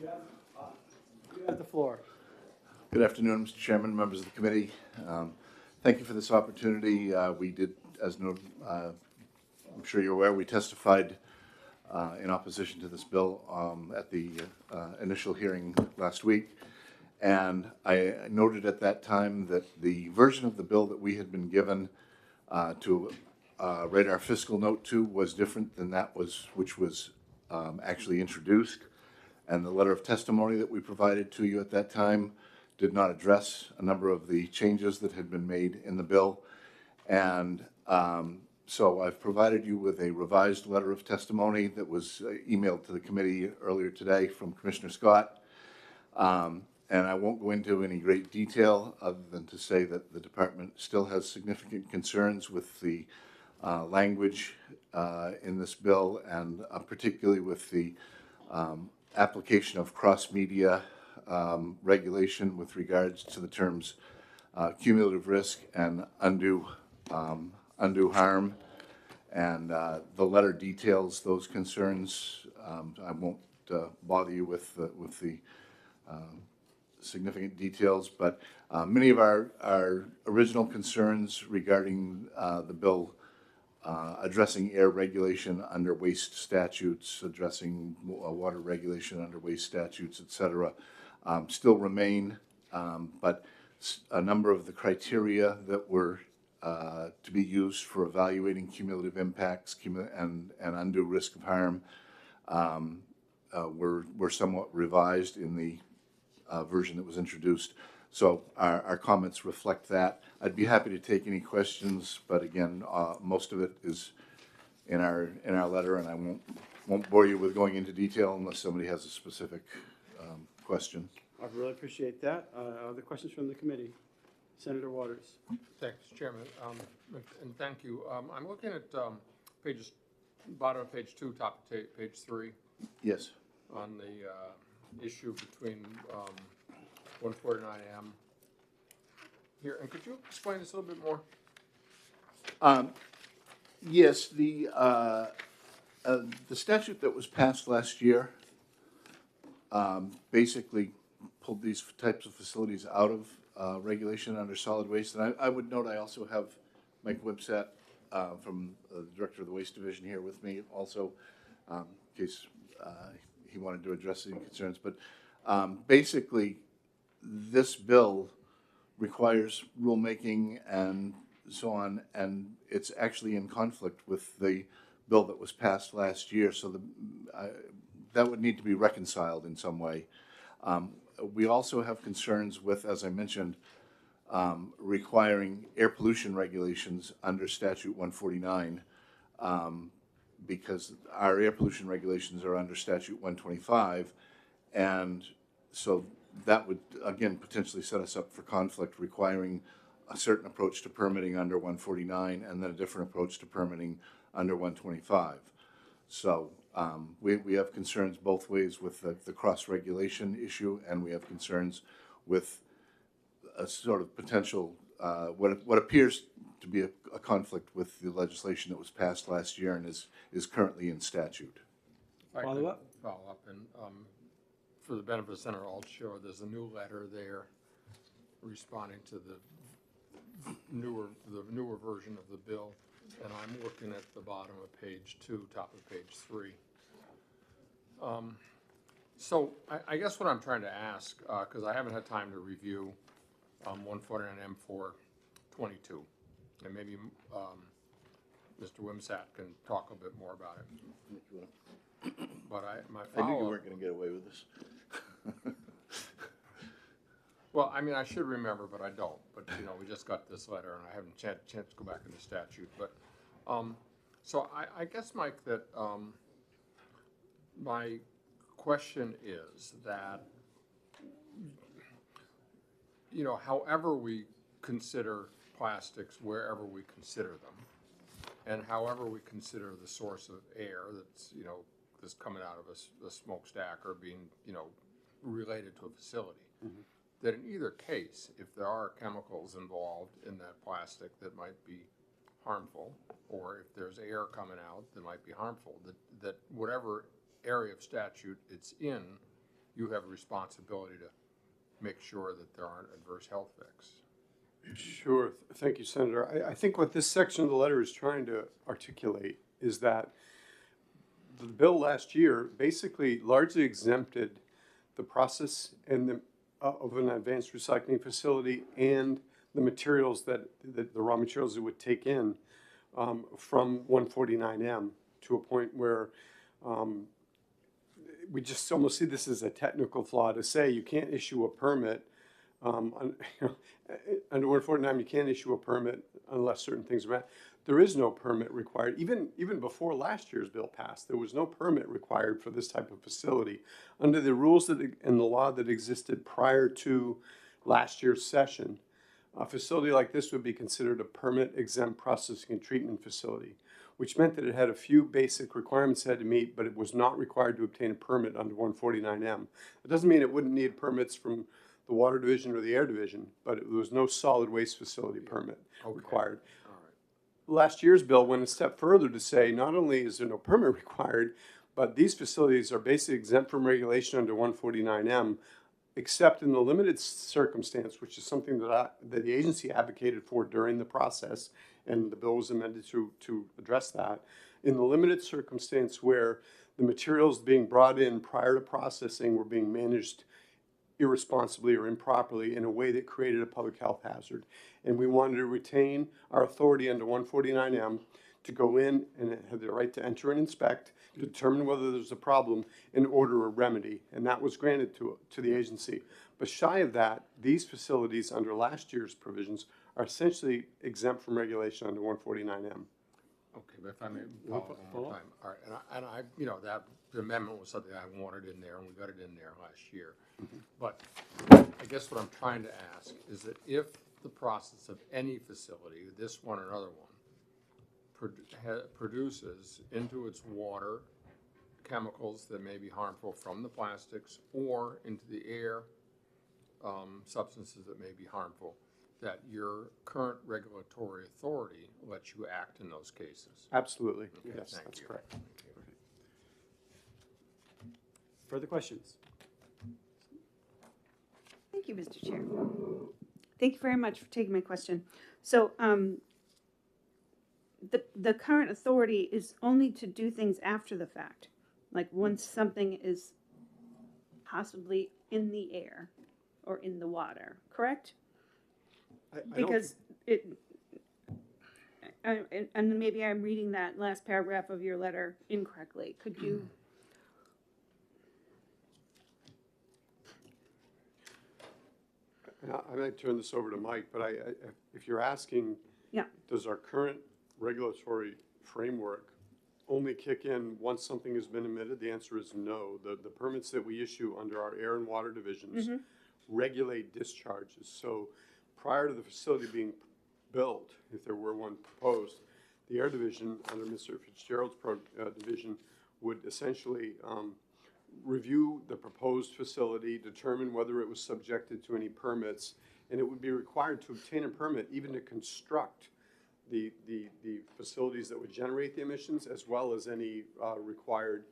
You have the floor. Good afternoon, Mr. Chairman, members of the committee. Thank you for this opportunity. We did, as noted, I'm sure you're aware, we testified in opposition to this bill at the initial hearing last week. And I noted at that time that the version of the bill that we had been given to write our fiscal note to was different than which was actually introduced. And the letter of testimony that we provided to you at that time did not address a number of the changes that had been made in the bill. And so I've provided you with a revised letter of testimony that was emailed to the committee earlier today from Commissioner Scott. And I won't go into any great detail other than to say that the department still has significant concerns with the language in this bill, and particularly with the application of cross-media regulation with regards to the terms cumulative risk and undue harm. And the letter details those concerns. I won't bother you with the significant details, but many of our original concerns regarding the bill addressing air regulation under waste statutes, addressing water regulation under waste statutes, et cetera, still remain, but a number of the criteria that were to be used for evaluating cumulative impacts and undue risk of harm were somewhat revised in the version that was introduced. So our comments reflect that. I'd be happy to take any questions, but again, most of it is in our letter, and I won't bore you with going into detail unless somebody has a specific question. I really appreciate that. Other questions from the committee? Senator Waters. Thanks, Chairman, and thank you. I'm looking at bottom of page 2, top of page 3. Yes. On the issue between 149M here, and could you explain this a little bit more? Yes, the statute that was passed last year basically pulled these types of facilities out of regulation under solid waste. And I would note I also have Mike Websat from the Director of the Waste Division here with me also, in case he wanted to address any concerns. But basically, this bill requires rulemaking and so on, and it's actually in conflict with the bill that was passed last year, so that would need to be reconciled in some way. We also have concerns with, as I mentioned, requiring air pollution regulations under Statute 149, because our air pollution regulations are under Statute 125, and so that would, again, potentially set us up for conflict, requiring a certain approach to permitting under 149 and then a different approach to permitting under 125. So we have concerns both ways with the cross-regulation issue, and we have concerns with a sort of potential, what appears to be a conflict with the legislation that was passed last year and is currently in statute. Follow up? Follow up, and for the benefit of Senator Altshuler, there's a new letter there responding to the newer version of the bill, and I'm looking at the bottom of page 2, top of page 3. So I guess what I'm trying to ask, because I haven't had time to review 149M 422, and maybe Mr. Wimsatt can talk a bit more about it. But my follow-up, I knew you weren't going to get away with this. Well, I mean, I should remember, but I don't. But, you know, we just got this letter, and I haven't had a chance to go back in the statute. But, so I guess, Mike, that my question is that, you know, however we consider plastics, wherever we consider them, and however we consider the source of air that's, you know, that's coming out of a smokestack or being, you know, related to a facility, that in either case, if there are chemicals involved in that plastic that might be harmful, or if there's air coming out that might be harmful, that whatever area of statute it's in, you have a responsibility to make sure that there aren't adverse health effects. Sure. Thank you, Senator. I think what this section of the letter is trying to articulate is that the bill last year basically largely exempted the process and of an advanced recycling facility and the materials the raw materials it would take in from 149M to a point where we just almost see this as a technical flaw to say you can't issue a permit under 149, you can't issue a permit unless certain things are met. There is no permit required. Even before last year's bill passed, there was no permit required for this type of facility. Under the rules and the law that existed prior to last year's session, a facility like this would be considered a permit-exempt processing and treatment facility, which meant that it had a few basic requirements it had to meet, but it was not required to obtain a permit under 149M. It doesn't mean it wouldn't need permits from the Water Division or the Air Division, but there was no solid waste facility permit required. All right. Last year's bill went a step further to say not only is there no permit required, but these facilities are basically exempt from regulation under 149M, except in the limited circumstance, which is something that the agency advocated for during the process, and the bill was amended to address that, in the limited circumstance where the materials being brought in prior to processing were being managed irresponsibly or improperly in a way that created a public health hazard. And we wanted to retain our authority under 149M to go in and have the right to enter and inspect, to determine whether there's a problem, and order a remedy. And that was granted to the agency. But shy of that, these facilities under last year's provisions are essentially exempt from regulation under 149M. Okay, but if I may follow one more time. All right, and I, you know, that the amendment was something I wanted in there, and we got it in there last year. But I guess what I'm trying to ask is that if the process of any facility, this one or another one, produces into its water chemicals that may be harmful from the plastics or into the air, substances that may be harmful, that your current regulatory authority lets you act in those cases. Absolutely. Okay, Yes, thank that's you. correct. Further questions? Thank you, Mr. Chair. Thank you very much for taking my question. So, the current authority is only to do things after the fact, like once something is possibly in the air or in the water, correct? I don't Because and maybe I'm reading that last paragraph of your letter incorrectly. Could you? I might turn this over to Mike, but if you're asking, Yeah. does our current regulatory framework only kick in once something has been emitted? The answer is no. The permits that we issue under our air and water divisions regulate discharges. So prior to the facility being built, if there were one proposed, the air division under Mr. Fitzgerald's division would essentially review the proposed facility, determine whether it was subjected to any permits, and it would be required to obtain a permit even to construct the facilities that would generate the emissions, as well as any required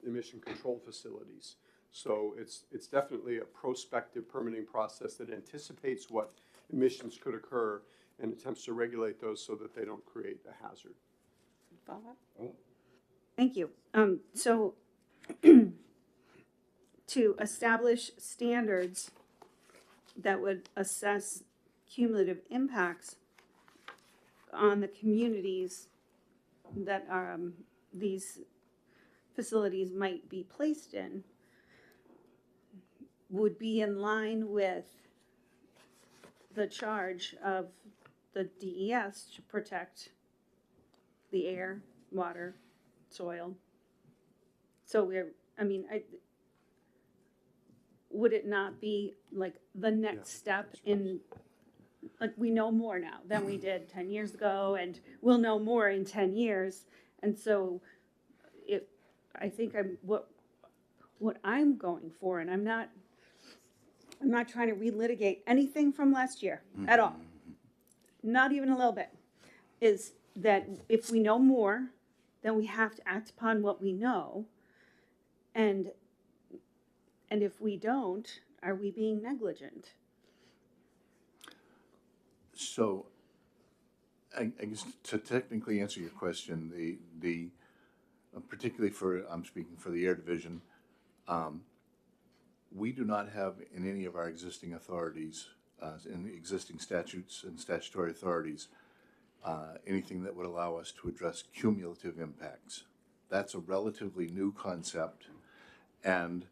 emission control facilities. So it's definitely a prospective permitting process that anticipates what emissions could occur and attempts to regulate those so that they don't create a hazard. Thank you. So to establish standards that would assess cumulative impacts on the communities that these facilities might be placed in would be in line with the charge of the DES to protect the air, water, soil. So would it not be like the next step in, like we know more now than we did 10 years ago, and we'll know more in 10 years. And so I think what I'm going for, and I'm not trying to relitigate anything from last year at all, not even a little bit, is that if we know more, then we have to act upon what we know. And And if we don't, are we being negligent? So, I guess to technically answer your question, particularly I'm speaking for the Air Division, we do not have in any of our existing authorities, in the existing statutes and statutory authorities, anything that would allow us to address cumulative impacts. That's a relatively new concept, and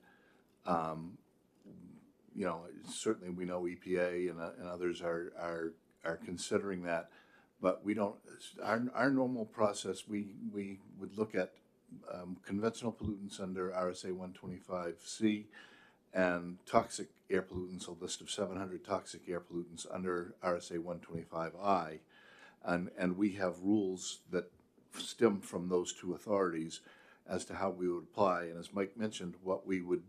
certainly we know EPA and others are considering that, but we don't. Our normal process, we would look at conventional pollutants under RSA 125C and toxic air pollutants, a list of 700 toxic air pollutants under RSA 125I, and we have rules that stem from those two authorities as to how we would apply. And as Mike mentioned, what we would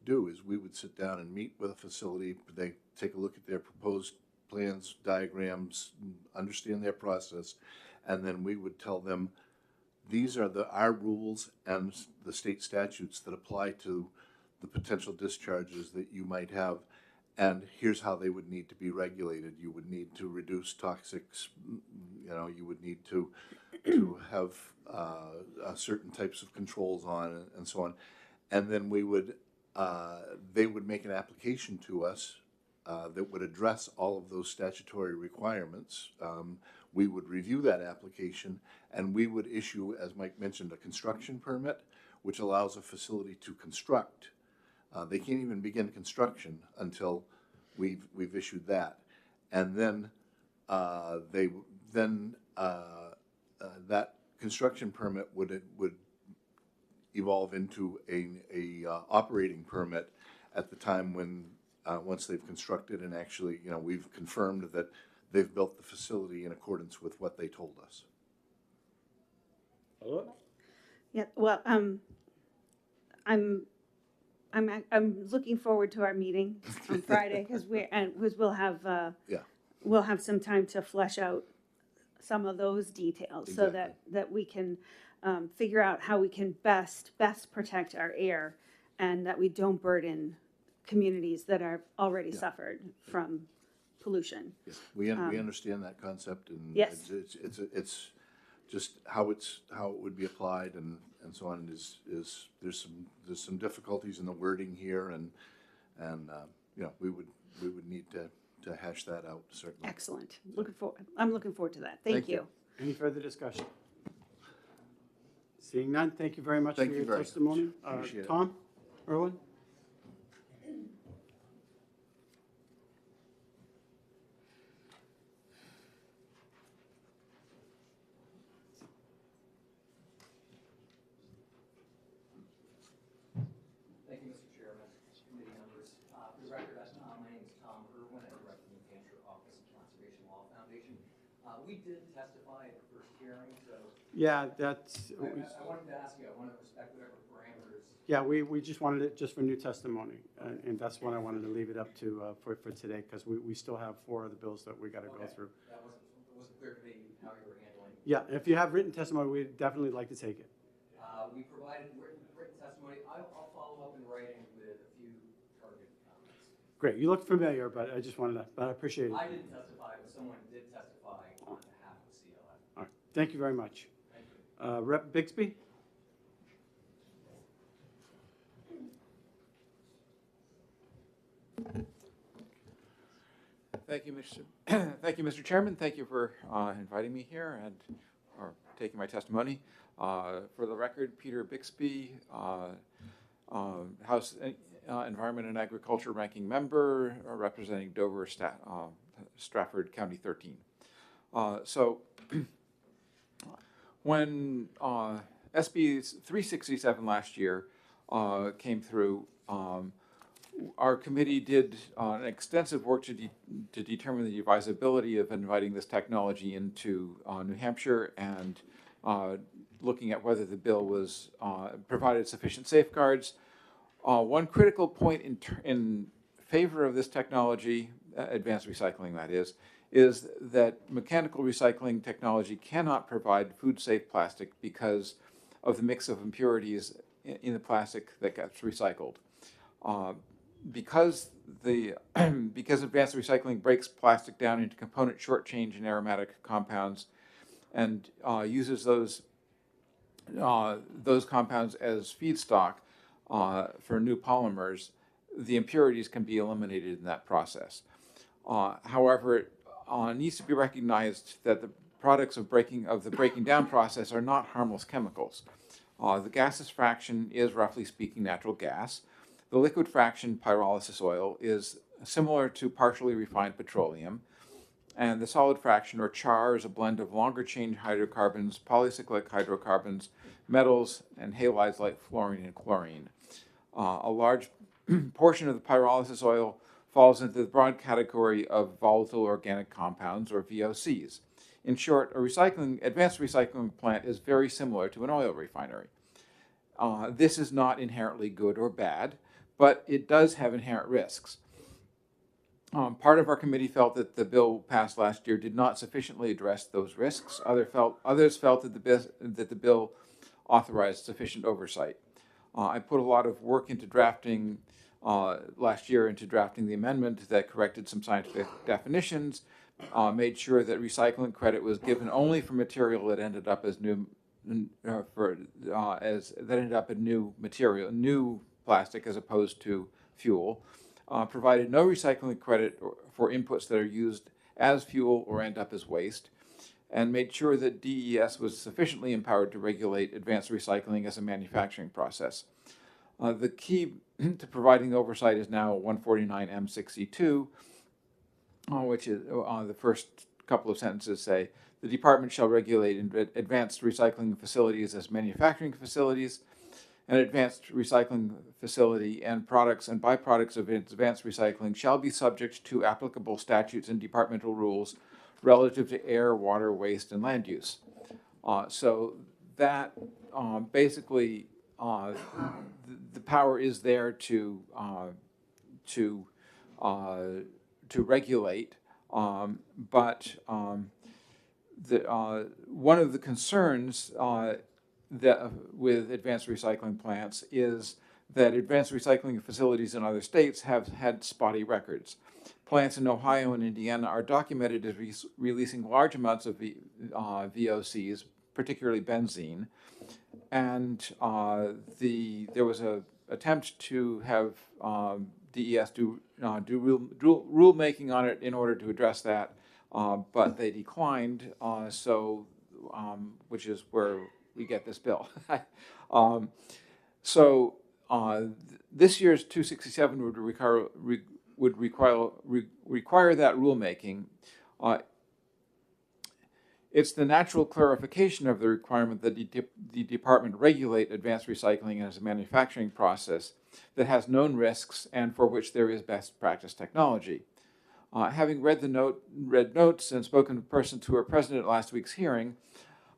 do is we would sit down and meet with a facility. They take a look at their proposed plans, diagrams, understand their process, and then we would tell them, these are our rules and the state statutes that apply to the potential discharges that you might have, and here's how they would need to be regulated. You would need to reduce toxics, you would need to have certain types of controls on and so on. And then they would make an application to us that would address all of those statutory requirements. We would review that application, and we would issue, as Mike mentioned, a construction permit, which allows a facility to construct. They can't even begin construction until we've issued that, and then that construction permit would evolve into a operating permit at the time when once they've constructed and actually we've confirmed that they've built the facility in accordance with what they told us. Yeah, well, I'm looking forward to our meeting on Friday because we'll have some time to flesh out some of those details. Exactly. So that we can figure out how we can best protect our air, and that we don't burden communities that are already suffered from pollution. Yes. We understand that concept, and Yes. it's just how it would be applied and so on is there's some difficulties in the wording here, and we would need to hash that out, certainly. Excellent. I'm looking forward to that. Thank you. Any further discussion? Seeing none, thank you very much for Thank you your very much. testimony. Appreciate it. Tom, Erwin? Thank you, Mr. Chairman, committee members. For the record, my name is Tom Irwin. I direct the New Hampshire Office of Conservation Law Foundation. We did testify at the first hearing, so Yeah, that's, I wanted to ask you, I want to respect whatever parameters. yeah, we just wanted it just for new testimony, and that's what I wanted to leave it up to for today, because we still have 4 other bills that we got to go through. That wasn't clear to me how you were handling. Yeah, if you have written testimony, we'd definitely like to take it. We provided written testimony. I'll follow up in writing with a few targeted comments. Great, you look familiar, but I just wanted to, but I appreciate it. I didn't testify, but someone did testify on behalf of CLF. All right, thank you very much. Thank you. Rep. Bixby? Thank you, Mr. Chairman. Thank you for inviting me here and or taking my testimony. For the record, Peter Bixby, House Environment and Agriculture Ranking Member, representing Dover, Stratford County 13. So when SB 367 last year came through, our committee did an extensive work to determine the advisability of inviting this technology into New Hampshire and looking at whether the bill was provided sufficient safeguards. One critical point in favor of this technology, advanced recycling that is that mechanical recycling technology cannot provide food-safe plastic because of the mix of impurities in the plastic that gets recycled. Because because advanced recycling breaks plastic down into component short chain and aromatic compounds and uses those compounds as feedstock for new polymers, the impurities can be eliminated in that process. However, it needs to be recognized that the products of the breaking down process are not harmless chemicals. The gaseous fraction is, roughly speaking, natural gas. The liquid fraction, pyrolysis oil, is similar to partially refined petroleum. And the solid fraction, or char, is a blend of longer chain hydrocarbons, polycyclic hydrocarbons, metals, and halides like fluorine and chlorine. A large portion of the pyrolysis oil falls into the broad category of volatile organic compounds, or VOCs. In short, advanced recycling plant is very similar to an oil refinery. This is not inherently good or bad, but it does have inherent risks. Part of our committee felt that the bill passed last year did not sufficiently address those risks. Others felt that the bill authorized sufficient oversight. I put a lot of work into drafting last year into drafting the amendment that corrected some scientific definitions, made sure that recycling credit was given only for material that ended up as new material, new plastic as opposed to fuel. Provided no recycling credit for inputs that are used as fuel or end up as waste, and made sure that DES was sufficiently empowered to regulate advanced recycling as a manufacturing process. The key to providing oversight is now 149M62, which is the first couple of sentences say, the department shall regulate advanced recycling facilities as manufacturing facilities. An advanced recycling facility and products and byproducts of advanced recycling shall be subject to applicable statutes and departmental rules relative to air, water, waste, and land use. So that basically the power is there to regulate, but one of the concerns with advanced recycling plants is that advanced recycling facilities in other states have had spotty records. Plants in Ohio and Indiana are documented as releasing large amounts of VOCs, particularly benzene, and there was an attempt to have DES do rulemaking on it in order to address that, but they declined, which is where we get this bill. This year's 267 would require that rulemaking. It's the natural clarification of the requirement that the department regulate advanced recycling as a manufacturing process that has known risks and for which there is best practice technology. Having read notes and spoken to persons who were present at last week's hearing,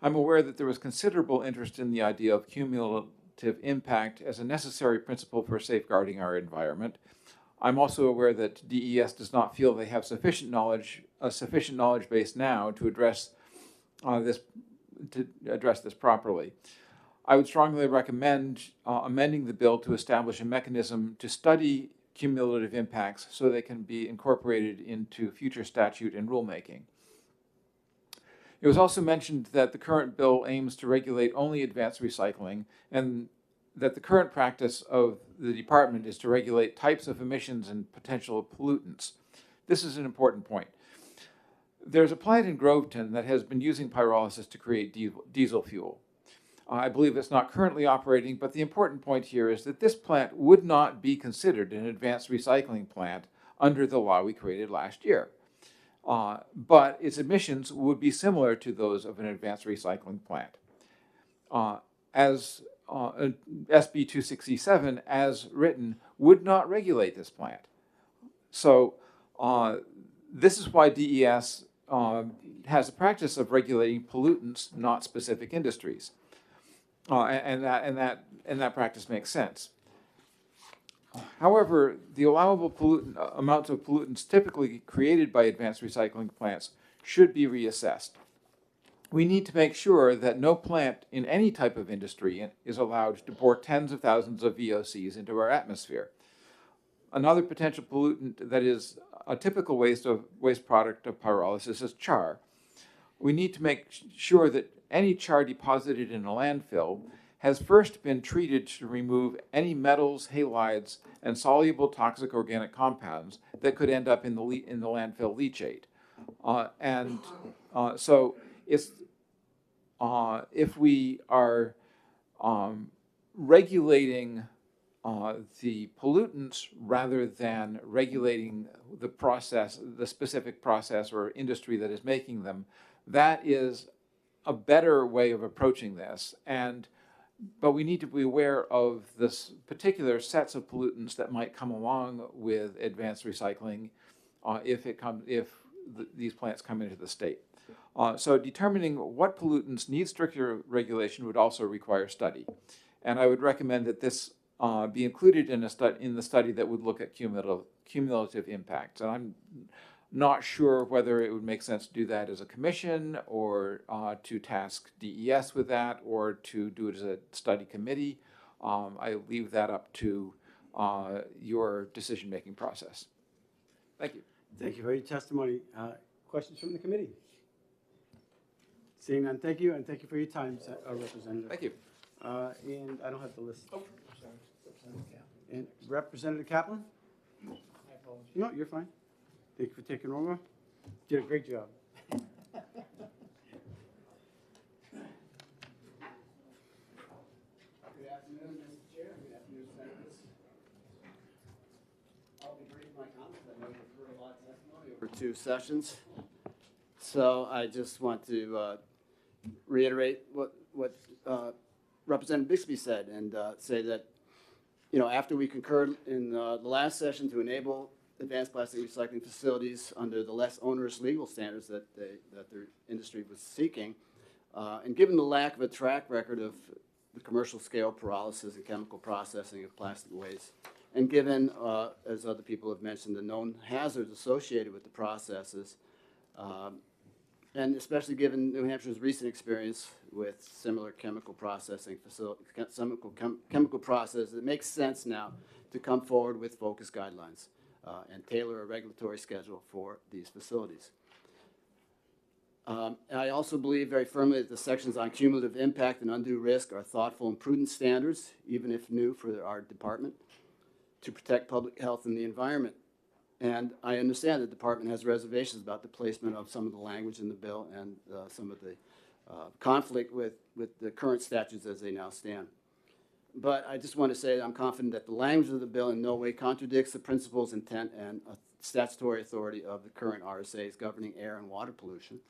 I'm aware that there was considerable interest in the idea of cumulative impact as a necessary principle for safeguarding our environment. I'm also aware that DES does not feel they have a sufficient knowledge base now to address this properly. I would strongly recommend amending the bill to establish a mechanism to study cumulative impacts so they can be incorporated into future statute and rulemaking. It was also mentioned that the current bill aims to regulate only advanced recycling and that the current practice of the department is to regulate types of emissions and potential pollutants. This is an important point. There's a plant in Groveton that has been using pyrolysis to create diesel fuel. I believe it's not currently operating, but the important point here is that this plant would not be considered an advanced recycling plant under the law we created last year. But its emissions would be similar to those of an advanced recycling plant. SB 267, as written, would not regulate this plant. So this is why DES has a practice of regulating pollutants, not specific industries. And that practice makes sense. However, the allowable amounts of pollutants typically created by advanced recycling plants should be reassessed. We need to make sure that no plant in any type of industry is allowed to pour tens of thousands of VOCs into our atmosphere. Another potential pollutant that is a typical waste product of pyrolysis is char. We need to make sure that any char deposited in a landfill has first been treated to remove any metals, halides, and soluble toxic organic compounds that could end up in the landfill leachate. So it's, if we are regulating the pollutants rather than regulating the process, the specific process or industry that is making them, that is a better way of approaching this. But we need to be aware of this particular sets of pollutants that might come along with advanced recycling if these plants come into the state. So determining what pollutants need stricter regulation would also require study. And I would recommend that this be included in the study that would look at cumulative impacts. And I'm not sure whether it would make sense to do that as a commission or to task DES with that or to do it as a study committee. I leave that up to your decision-making process. Thank you. Thank you for your testimony. Questions from the committee? Seeing none, thank you, and thank you for your time, Representative. Thank you. And I don't have the list. Oh, sorry. And Representative Kaplan? No, you're fine. Thank you for taking over. Did a great job. Good afternoon, Mr. Chair. Good afternoon, Senators. I'll be brief in my comments. I know you've heard a lot of testimony over 2 sessions. So I just want to reiterate what Representative Bixby said and say that, you know, after we concurred in the last session to enable advanced plastic recycling facilities under the less onerous legal standards that their industry was seeking, and given the lack of a track record of the commercial scale pyrolysis and chemical processing of plastic waste, and given, as other people have mentioned, the known hazards associated with the processes, and especially given New Hampshire's recent experience with similar chemical processing facilities, chemical processes, it makes sense now to come forward with focused guidelines and tailor a regulatory schedule for these facilities. I also believe very firmly that the sections on cumulative impact and undue risk are thoughtful and prudent standards, even if new for our department, to protect public health and the environment. And I understand the department has reservations about the placement of some of the language in the bill and some of the conflict with the current statutes as they now stand. But I just want to say that I'm confident that the language of the bill in no way contradicts the principles, intent, and statutory authority of the current RSAs governing air and water pollution.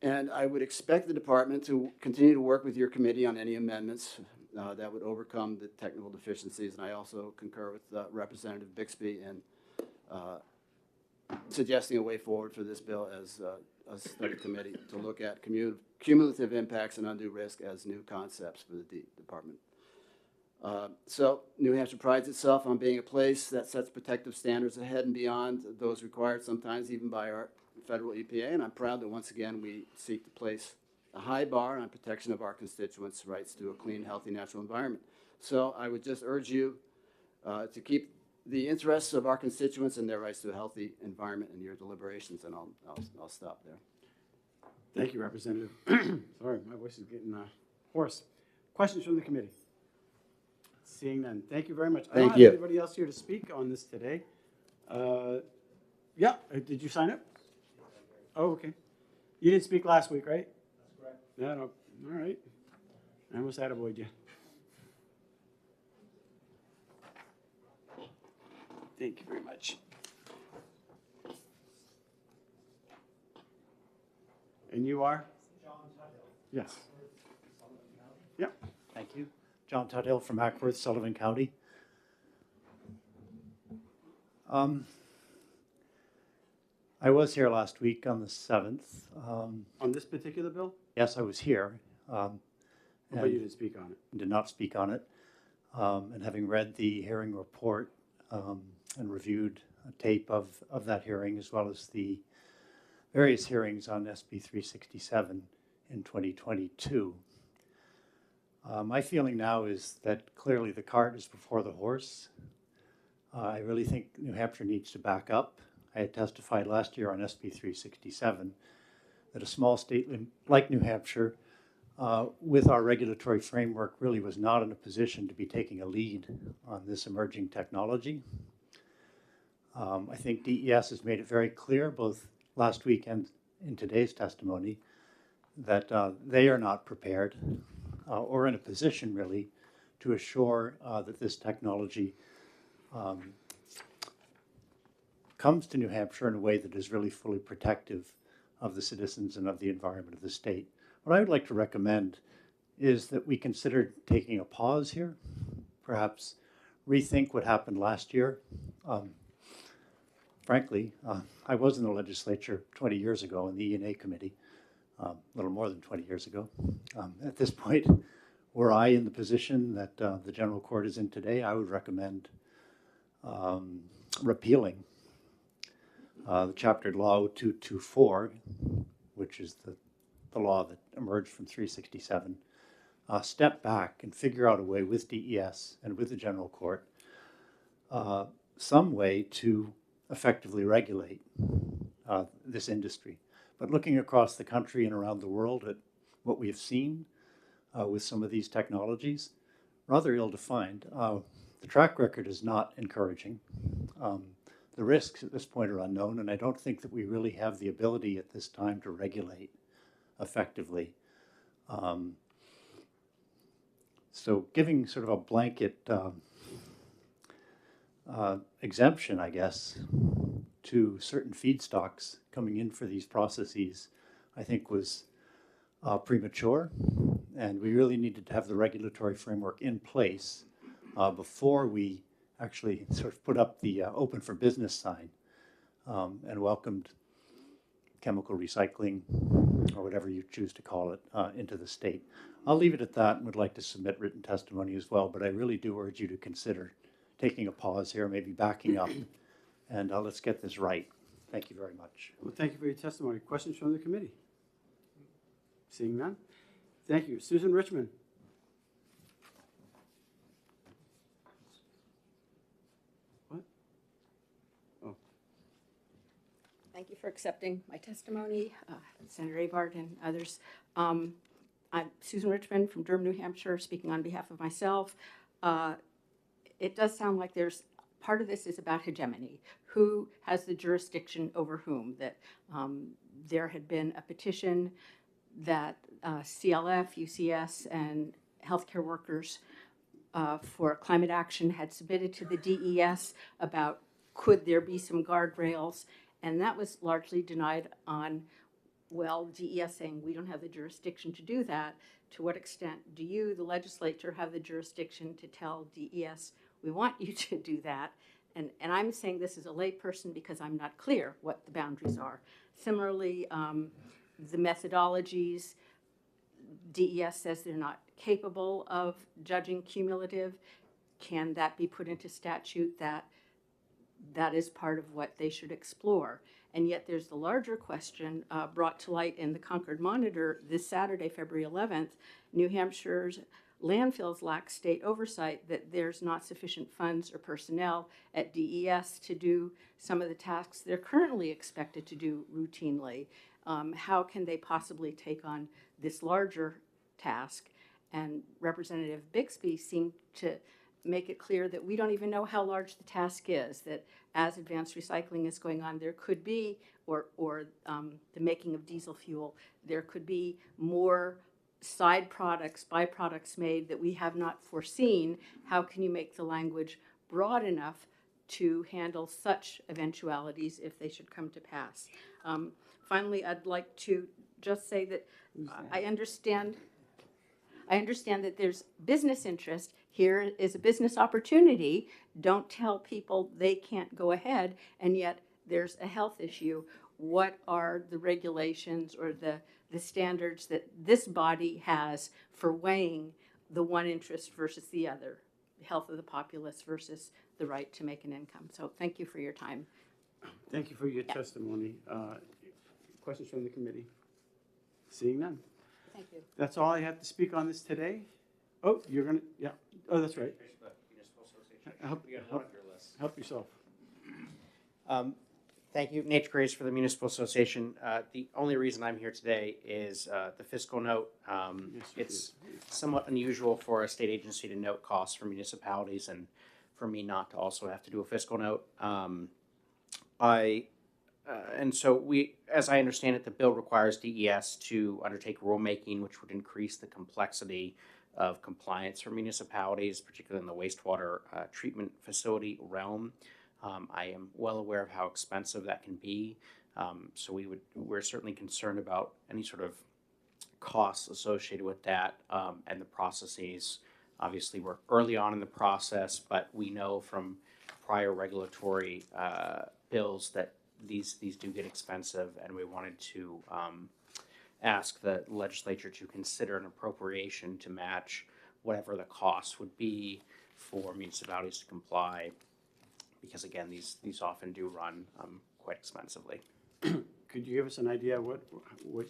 And I would expect the department to continue to work with your committee on any amendments that would overcome the technical deficiencies. And I also concur with Representative Bixby in suggesting a way forward for this bill as a study committee to look at cumulative impacts and undue risk as new concepts for the department. So New Hampshire prides itself on being a place that sets protective standards ahead and beyond those required sometimes even by our federal EPA, and I'm proud that once again we seek to place a high bar on protection of our constituents' rights to a clean, healthy, natural environment. So I would just urge you to keep the interests of our constituents and their rights to a healthy environment in your deliberations, and I'll stop there. Thank you, Representative. Sorry, my voice is getting hoarse. Questions from the committee? Seeing none. Thank you very much. I don't have anybody else here to speak on this today. Yeah, did you sign up? Oh, okay. You didn't speak last week, right? That's correct. Yeah, no. All right. I almost attaboyed you. Thank you very much. And you are? John Tuthill. Yes. Sullivan County. Yep. Thank you. John Tuthill from Ackworth, Sullivan County. I was here last week on the 7th. On this particular bill? Yes, I was here. But you didn't speak on it. Did not speak on it. And having read the hearing report and reviewed a tape of that hearing, as well as the various hearings on SB 367 in 2022, my feeling now is that clearly the cart is before the horse. I really think New Hampshire needs to back up. I had testified last year on SB 367 that a small state like New Hampshire, with our regulatory framework, really was not in a position to be taking a lead on this emerging technology. I think DES has made it very clear, both last week and in today's testimony, that they are not prepared or in a position really to assure that this technology comes to New Hampshire in a way that is really fully protective of the citizens and of the environment of the state. What I would like to recommend is that we consider taking a pause here, perhaps rethink what happened last year. Frankly, I was in the legislature 20 years ago in the E&A committee, a little more than 20 years ago. At this point, were I in the position that the General Court is in today, I would recommend repealing the Chapter Law 224, which is the law that emerged from 367, step back and figure out a way with DES and with the General Court, some way to effectively regulate this industry. But looking across the country and around the world at what we have seen with some of these technologies, rather ill-defined. The track record is not encouraging. The risks at this point are unknown, and I don't think that we really have the ability at this time to regulate effectively. So giving sort of a blanket exemption, I guess, to certain feedstocks coming in for these processes, I think was premature, and we really needed to have the regulatory framework in place before we actually sort of put up the open for business sign and welcomed chemical recycling, or whatever you choose to call it, into the state. I'll leave it at that and would like to submit written testimony as well, but I really do urge you to consider taking a pause here, maybe backing up, and let's get this right. Thank you very much. Well, thank you for your testimony. Questions from the committee? Seeing none? Thank you. Susan Richmond. What? Oh. Thank you for accepting my testimony, Senator Avard and others. I'm Susan Richmond from Durham, New Hampshire, speaking on behalf of myself. It does sound like there's part of this is about hegemony. Who has the jurisdiction over whom? That there had been a petition that CLF, UCS, and healthcare workers for climate action had submitted to the DES about could there be some guardrails, and that was largely denied on, well, DES saying we don't have the jurisdiction to do that. To what extent do you, the legislature, have the jurisdiction to tell DES we want you to do that? And I'm saying this as a layperson because I'm not clear what the boundaries are. Similarly, the methodologies, DES says they're not capable of judging cumulative. Can that be put into statute that that is part of what they should explore? And yet there's the larger question brought to light in the Concord Monitor this Saturday, February 11th. New Hampshire's landfills lack state oversight, that there's not sufficient funds or personnel at DES to do some of the tasks they're currently expected to do routinely. How can they possibly take on this larger task? And Representative Bixby seemed to make it clear that we don't even know how large the task is, that as advanced recycling is going on, there could be, or the making of diesel fuel, there could be more side products, byproducts made that we have not foreseen. How can you make the language broad enough to handle such eventualities if they should come to pass? Finally, I'd like to just say that I understand that there's business interest. Here is a business opportunity. Don't tell people they can't go ahead, and yet there's a health issue. What are the regulations or the standards that this body has for weighing the one interest versus the other, the health of the populace versus the right to make an income? So thank you for your time. Thank you for your testimony. Questions from the committee? Seeing none. Thank you. That's all I have to speak on this today. Oh, you're gonna, yeah. Oh, that's right. Municipal Association. We got one of your list. Help yourself. Thank you, Nature Grace for the Municipal Association. The only reason I'm here today is the fiscal note. It's somewhat unusual for a state agency to note costs for municipalities and for me not to also have to do a fiscal note. And so we, as I understand it, the bill requires DES to undertake rulemaking, which would increase the complexity of compliance for municipalities, particularly in the wastewater treatment facility realm. I am well aware of how expensive that can be. So we're certainly concerned about any sort of costs associated with that and the processes. Obviously, we're early on in the process, but we know from prior regulatory bills that these do get expensive, and we wanted to ask the legislature to consider an appropriation to match whatever the costs would be for municipalities to comply, because again, these often do run quite expensively. Could you give us an idea what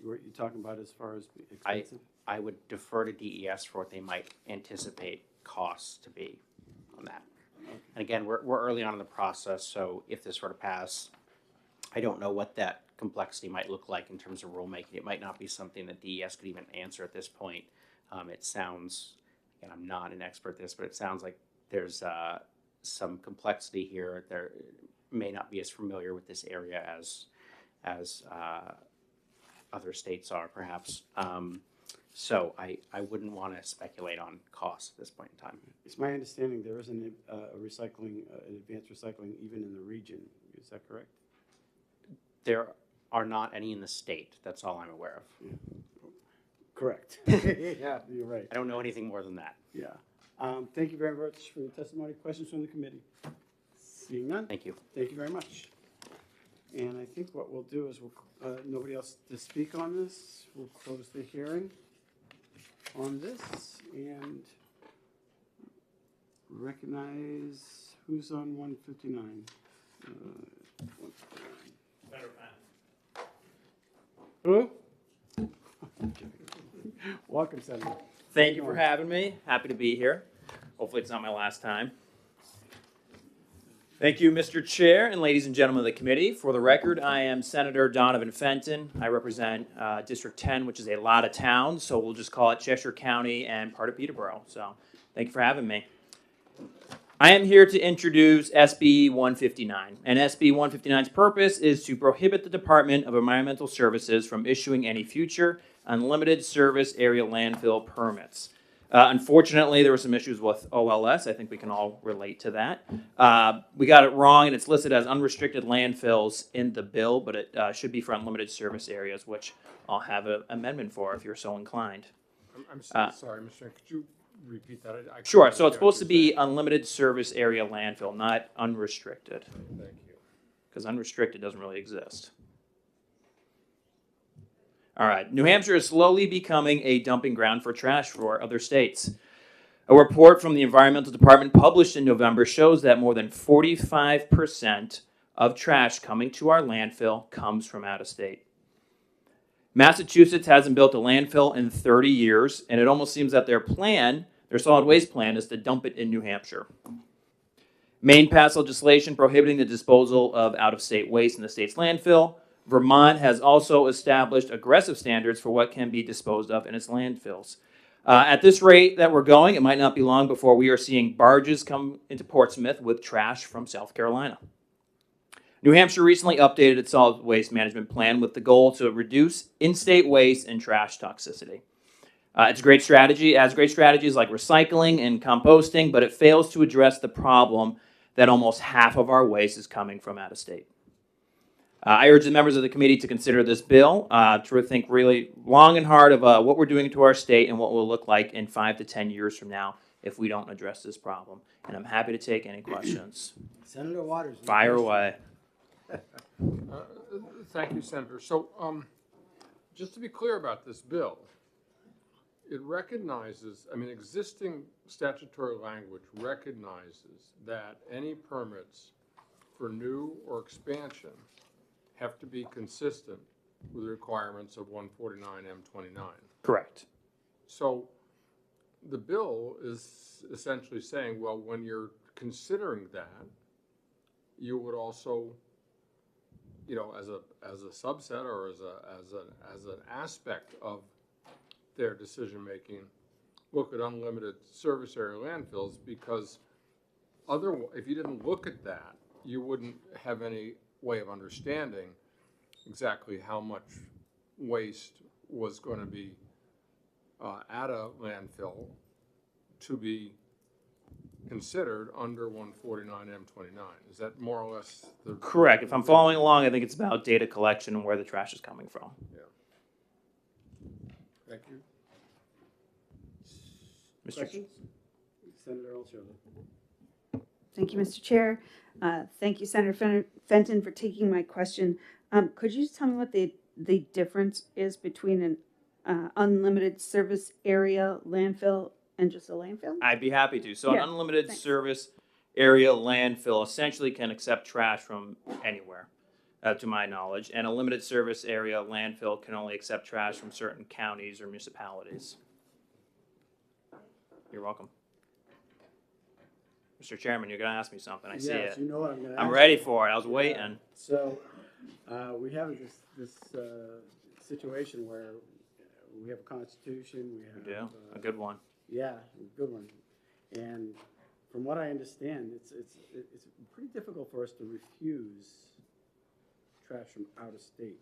you're talking about as far as expensive? I would defer to DES for what they might anticipate costs to be on that. And again, we're early on in the process, so if this were to pass, I don't know what that complexity might look like in terms of rulemaking. It might not be something that DES could even answer at this point. It sounds, and I'm not an expert at this, but it sounds like there's some complexity here. There may not be as familiar with this area as other states are, perhaps. So I wouldn't want to speculate on costs at this point in time. It's my understanding there isn't a recycling, advanced recycling even in the region. Is that correct? There are not any in the state. That's all I'm aware of. Yeah. Correct. Yeah, you're right. I don't know anything more than that. Yeah. Thank you very much for your testimony. Questions from the committee? Seeing none? Thank you. Thank you very much. And I think what we'll do is nobody else to speak on this. We'll close the hearing on this and recognize who's on 159. 159. Who? Welcome, Senator. Thank you for having me. Happy to be here. Hopefully it's not my last time. Thank you, Mr. Chair and ladies and gentlemen of the committee. For the record, I am Senator Donovan Fenton. I represent District 10, which is a lot of towns, so we'll just call it Cheshire County and part of Peterborough. So thank you for having me. I am here to introduce SB 159. And SB 159's purpose is to prohibit the Department of Environmental Services from issuing any future unlimited service area landfill permits. Unfortunately, there were some issues with OLS. I think we can all relate to that. We got it wrong, and it's listed as unrestricted landfills in the bill, but it should be for unlimited service areas, which I'll have an amendment for if you're so inclined. I'm sorry, Mr. Chairman, could you repeat that? Sure. So it's supposed to be unlimited service area landfill, not unrestricted. Thank you. Because unrestricted doesn't really exist. All right. New Hampshire is slowly becoming a dumping ground for trash for other states. A report from the Environmental Department published in November shows that more than 45% of trash coming to our landfill comes from out of state. Massachusetts hasn't built a landfill in 30 years, and it almost seems that their solid waste plan, is to dump it in New Hampshire. Maine passed legislation prohibiting the disposal of out-of-state waste in the state's landfill. Vermont has also established aggressive standards for what can be disposed of in its landfills. At this rate that we're going, it might not be long before we are seeing barges come into Portsmouth with trash from South Carolina. New Hampshire recently updated its solid waste management plan with the goal to reduce in-state waste and trash toxicity. It's a great strategy. It has great strategies like recycling and composting, but it fails to address the problem that almost half of our waste is coming from out of state. I urge the members of the committee to consider this bill, to think really long and hard of what we're doing to our state and what will look like in 5 to 10 years from now if we don't address this problem. And I'm happy to take any questions. Senator Waters. Fire away. Thank you, Senator. So just to be clear about this bill, it recognizes, existing statutory language recognizes that any permits for new or expansion have to be consistent with the requirements of 149M29. Correct. So the bill is essentially saying, well, when you're considering that, you would also, you know, as a subset or as an aspect of their decision-making, look at unlimited service area landfills, because if you didn't look at that, you wouldn't have any way of understanding exactly how much waste was going to be at a landfill to be considered under 149M29. Is that more or less the... Correct. If I'm following along, I think it's about data collection and where the trash is coming from. Yeah. Thank you. Mr. Questions? Senator Alcioli. Thank you, Mr. Chair. Thank you, Senator Fenton, for taking my question. Could you just tell me what the difference is between an unlimited service area landfill and just a landfill? I'd be happy to. So Yeah, an unlimited thanks. service area landfill essentially can accept trash from anywhere, to my knowledge. And a limited service area landfill can only accept trash from certain counties or municipalities. You're welcome. Mr. Chairman, you're going to ask me something. I see Yes, it. you know what I'm going to I'm ask. ready for it. I was waiting. So, we have this situation where we have a constitution, we have. Yeah, a good one. Yeah, a good one. And from what I understand, it's pretty difficult for us to refuse trash from out of state.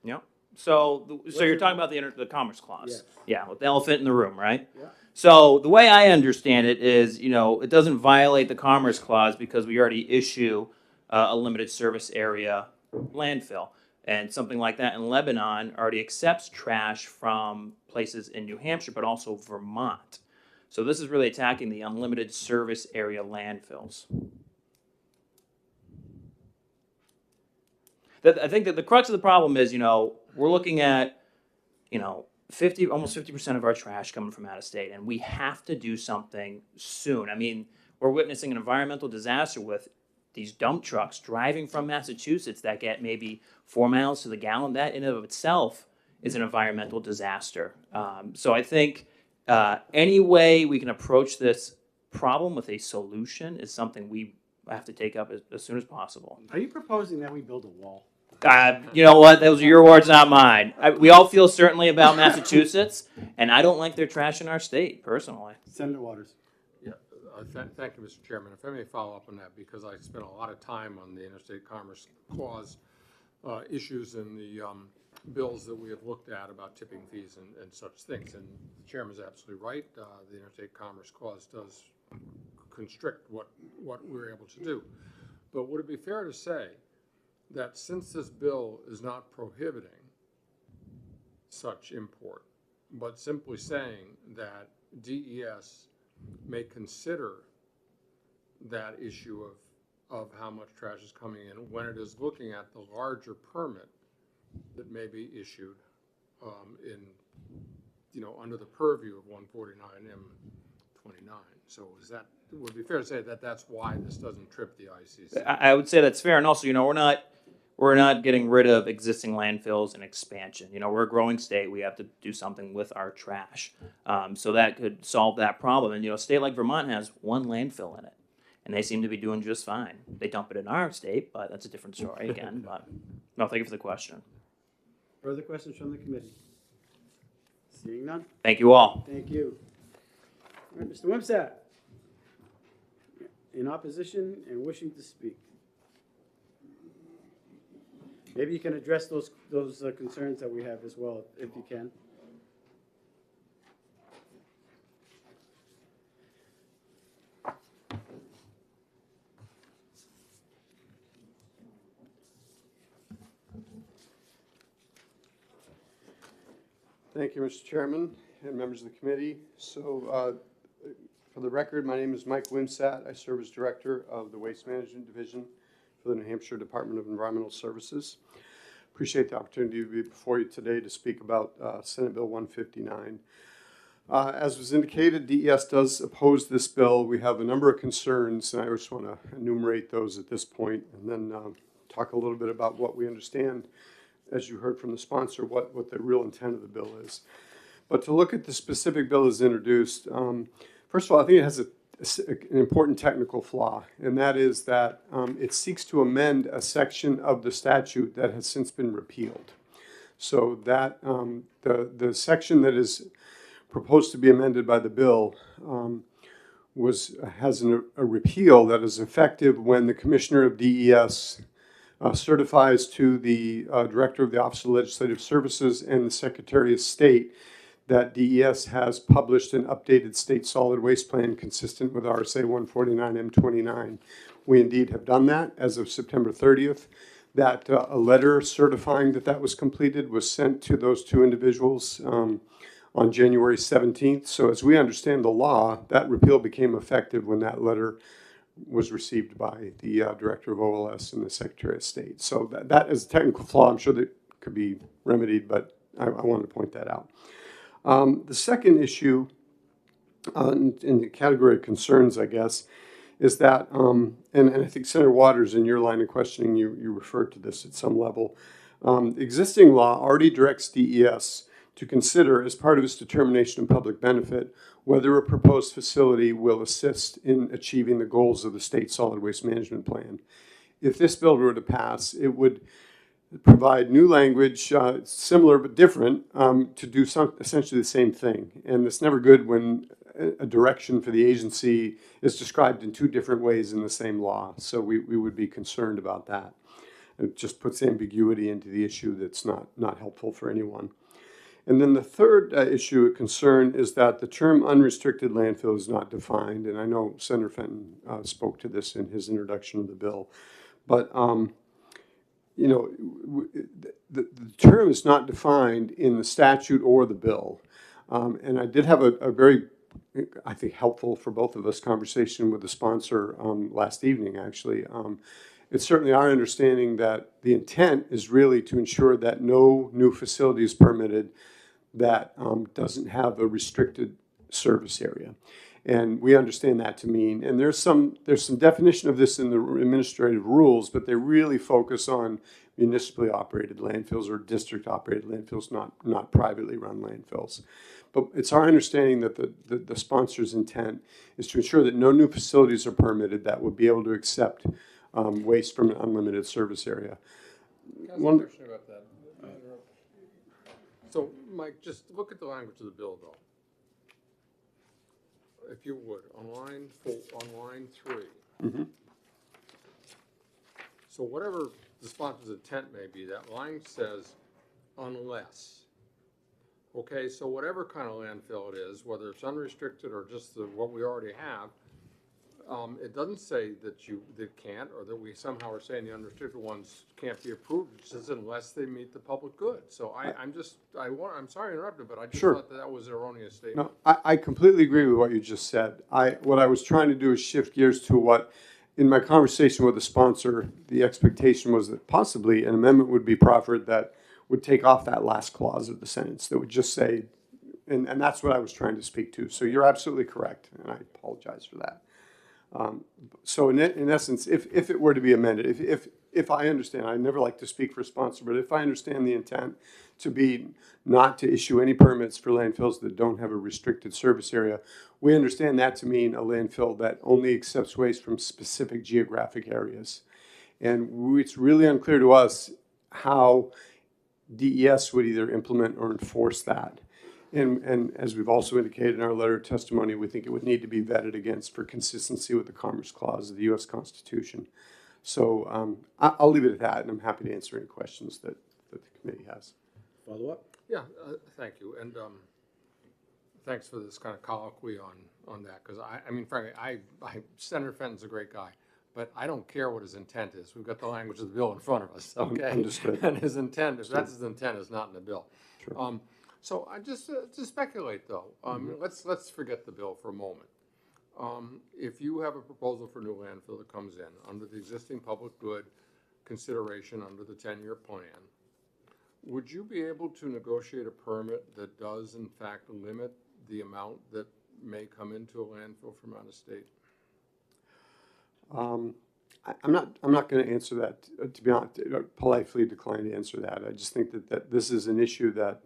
Yep. So you're talking about the Commerce Clause. Yes. Yeah, with the elephant in the room, right? Yeah. So the way I understand it is, you know, it doesn't violate the Commerce Clause because we already issue a limited service area landfill. And something like that in Lebanon already accepts trash from places in New Hampshire, but also Vermont. So this is really attacking the unlimited service area landfills. I think that the crux of the problem is, you know, we're looking at, you know, almost 50% of our trash coming from out of state, and we have to do something soon. I mean, we're witnessing an environmental disaster with these dump trucks driving from Massachusetts that get maybe 4 miles to the gallon. That in and of itself is an environmental disaster. So I think any way we can approach this problem with a solution is something we have to take up as soon as possible. Are you proposing that we build a wall? You know what? Those are your words, not mine. We all feel certainly about Massachusetts, and I don't like their trash in our state, personally. Senator Waters. Yeah, thank you, Mr. Chairman. If I may follow up on that, because I spent a lot of time on the Interstate Commerce Clause issues in the bills that we have looked at about tipping fees and such things. And the Chairman's absolutely right. The Interstate Commerce Clause does constrict what we're able to do. But would it be fair to say that since this bill is not prohibiting such import, but simply saying that DES may consider that issue of how much trash is coming in when it is looking at the larger permit that may be issued in, you know, under the purview of 149M29. So would it be fair to say that that's why this doesn't trip the ICC? I would say that's fair, and also, you know, we're not getting rid of existing landfills and expansion. You know, we're a growing state. We have to do something with our trash. So that could solve that problem. And, you know, a state like Vermont has one landfill in it, and they seem to be doing just fine. They dump it in our state, but that's a different story again. But no, thank you for the question. Further questions from the committee? Seeing none? Thank you all. Thank you. All right, Mr. Wimsatt. In opposition and wishing to speak. Maybe you can address those concerns that we have as well, if you can. Thank you, Mr. Chairman and members of the committee. So for the record, my name is Mike Wimsatt. I serve as Director of the Waste Management Division for the New Hampshire Department of Environmental Services. Appreciate the opportunity to be before you today to speak about Senate Bill 159. As was indicated, DES does oppose this bill. We have a number of concerns, and I just want to enumerate those at this point, and then talk a little bit about what we understand, as you heard from the sponsor, what the real intent of the bill is. But to look at the specific bill as introduced, first of all, I think it has an important technical flaw, and that is that it seeks to amend a section of the statute that has since been repealed. So that the section that is proposed to be amended by the bill has a repeal that is effective when the Commissioner of DES certifies to the Director of the Office of Legislative Services and the Secretary of State that DES has published an updated state solid waste plan consistent with RSA 149M29. We indeed have done that as of September 30th. That a letter certifying that that was completed was sent to those two individuals on January 17th. So as we understand the law, that repeal became effective when that letter was received by the Director of OLS and the Secretary of State. So that is a technical flaw. I'm sure that could be remedied, but I wanted to point that out. The second issue in the category of concerns, I guess, is that, and I think Senator Waters, in your line of questioning, you referred to this at some level. Existing law already directs DES to consider, as part of its determination of public benefit, whether a proposed facility will assist in achieving the goals of the state solid waste management plan. If this bill were to pass, it would provide new language, similar but different, to do essentially the same thing. And it's never good when a direction for the agency is described in two different ways in the same law. So we would be concerned about that. It just puts ambiguity into the issue that's not helpful for anyone. And then the third issue of concern is that the term unrestricted landfill is not defined. And I know Senator Fenton spoke to this in his introduction of the bill. But you know, the term is not defined in the statute or the bill. And I did have a very, I think, helpful for both of us conversation with the sponsor last evening, actually. It's certainly our understanding that the intent is really to ensure that no new facility is permitted that doesn't have a restricted service area. And we understand that to mean, and there's some definition of this in the administrative rules, but they really focus on municipally operated landfills or district operated landfills, not privately run landfills. But it's our understanding that the sponsor's intent is to ensure that no new facilities are permitted that would be able to accept waste from an unlimited service area. One question about that. So, Mike, just look at the language of the bill, though. If you would, on line 3. Mm-hmm. So whatever the sponsor's intent may be, that line says unless. Okay, so whatever kind of landfill it is, whether it's unrestricted or just what we already have, it doesn't say that that can't, or that we somehow are saying the unrestricted ones can't be approved. It says unless they meet the public good. So I'm sorry to interrupt you, but I just Sure. thought that was an erroneous statement. No, I completely agree with what you just said. What I was trying to do is shift gears to what, in my conversation with the sponsor, the expectation was that possibly an amendment would be proffered that would take off that last clause of the sentence, that would just say, and that's what I was trying to speak to. So you're absolutely correct, and I apologize for that. So in essence, if it were to be amended, if I understand, I never like to speak for a sponsor, but if I understand the intent to be not to issue any permits for landfills that don't have a restricted service area, we understand that to mean a landfill that only accepts waste from specific geographic areas. And it's really unclear to us how DES would either implement or enforce that. And as we've also indicated in our letter of testimony, we think it would need to be vetted against for consistency with the Commerce Clause of the U.S. Constitution. So I'll leave it at that, and I'm happy to answer any questions that the committee has. Follow up? Yeah, thank you. And thanks for this kind of colloquy on that, because I mean, frankly, Senator Fenton's a great guy, but I don't care what his intent is. We've got the language of the bill in front of us, okay? Understood. And his intent, if that's his intent, is not in the bill. Sure. So I just to speculate, though, let's forget the bill for a moment. If you have a proposal for new landfill that comes in under the existing public good consideration under the 10-year plan, would you be able to negotiate a permit that does, in fact, limit the amount that may come into a landfill from out of state? I'm not going to answer that. To be honest, politely decline to answer that. I just think that this is an issue that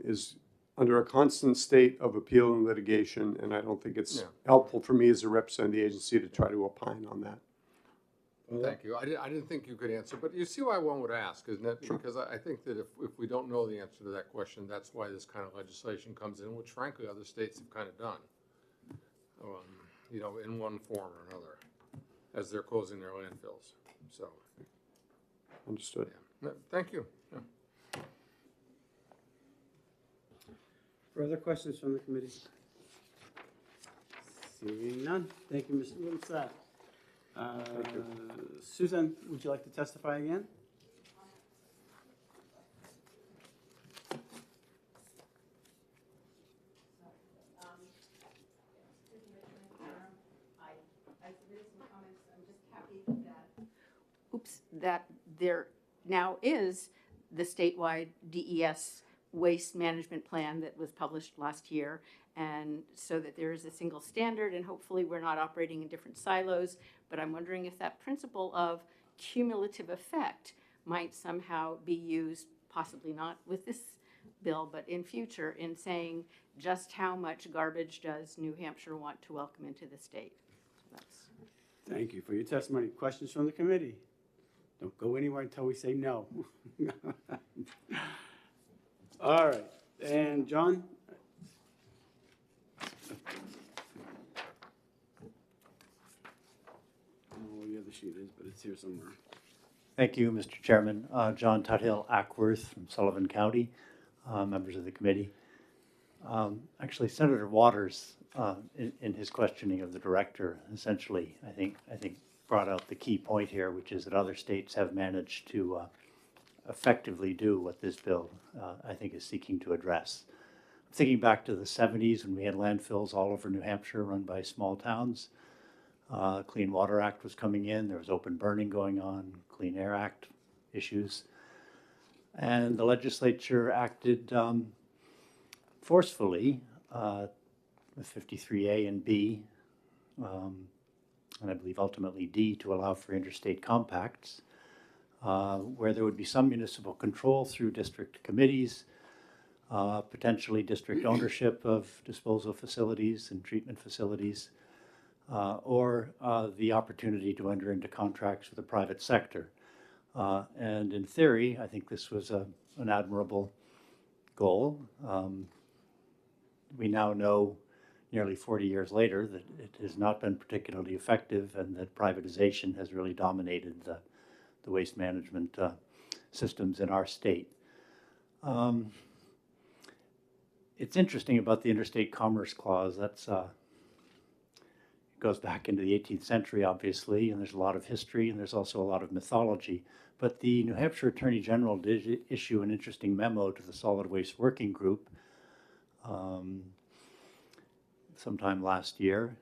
is under a constant state of appeal and litigation, and I don't think it's Yeah. helpful for me as a representative of the agency to try to opine on that. Thank you. I didn't think you could answer, but you see why one would ask, isn't it? Because I think that if we don't know the answer to that question, that's why this kind of legislation comes in, which frankly other states have kind of done, you know, in one form or another, as they're closing their landfills. So, Understood. yeah. Thank you. Yeah. Further questions from the committee? Seeing none. Thank you, Mr. Winsett. Susan, would you like to testify again? I submitted some comments. I'm just happy that there now is the statewide DES waste management plan that was published last year, and so that there is a single standard, and hopefully we're not operating in different silos. But I'm wondering if that principle of cumulative effect might somehow be used, possibly not with this bill, but in future, in saying just how much garbage does New Hampshire want to welcome into the state. So that's Thank you for your testimony. Questions from the committee? Don't go anywhere until we say no. All right, and John? I don't know where the other sheet is, but it's here somewhere. Thank you, Mr. Chairman. John Tuthill Ackworth from Sullivan County, members of the committee. Actually, Senator Waters, in his questioning of the director, essentially, I think brought out the key point here, which is that other states have managed to effectively do what this bill, I think, is seeking to address. I'm thinking back to the 70s when we had landfills all over New Hampshire run by small towns. Clean Water Act was coming in, there was open burning going on, Clean Air Act issues. And the legislature acted forcefully with 53A and B, and I believe ultimately D, to allow for interstate compacts, where there would be some municipal control through district committees, potentially district ownership of disposal facilities and treatment facilities, or the opportunity to enter into contracts with the private sector. And in theory, I think this was an admirable goal. We now know, nearly 40 years later, that it has not been particularly effective, and that privatization has really dominated the waste management systems in our state. It's interesting about the Interstate Commerce Clause. That's goes back into the 18th century, obviously, and there's a lot of history, and there's also a lot of mythology. But the New Hampshire Attorney General did issue an interesting memo to the Solid Waste Working Group sometime last year.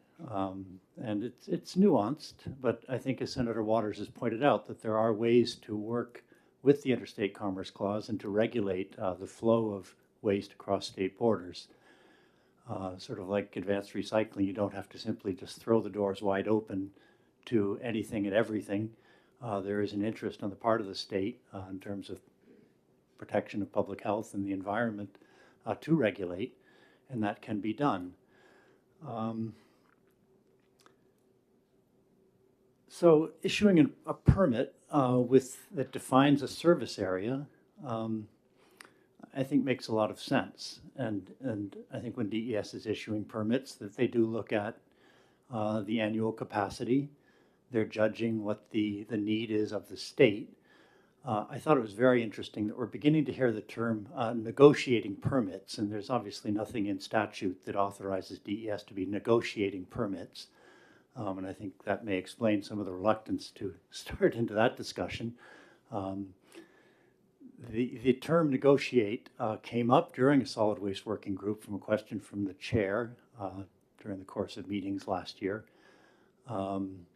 And it's nuanced, but I think, as Senator Waters has pointed out, that there are ways to work with the Interstate Commerce Clause and to regulate the flow of waste across state borders. Sort of like advanced recycling, you don't have to simply just throw the doors wide open to anything and everything. There is an interest on the part of the state in terms of protection of public health and the environment to regulate, and that can be done. So issuing a permit that defines a service area, I think makes a lot of sense. And I think when DES is issuing permits, that they do look at the annual capacity. They're judging what the need is of the state. I thought it was very interesting that we're beginning to hear the term negotiating permits, and there's obviously nothing in statute that authorizes DES to be negotiating permits. And I think that may explain some of the reluctance to start into that discussion. The term negotiate came up during a solid waste working group from a question from the chair during the course of meetings last year. And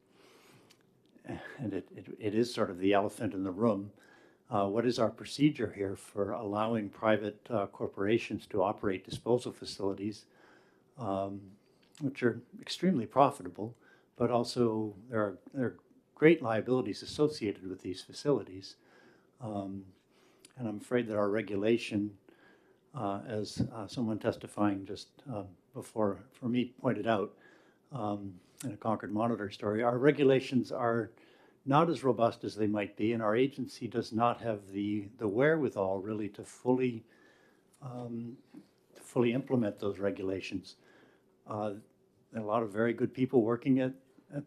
it is sort of the elephant in the room. What is our procedure here for allowing private corporations to operate disposal facilities, which are extremely profitable, but also there are great liabilities associated with these facilities. And I'm afraid that our regulation as someone testifying just before for me pointed out in a Concord Monitor story, our regulations are not as robust as they might be, and our agency does not have the wherewithal really to fully implement those regulations. There are a lot of very good people working at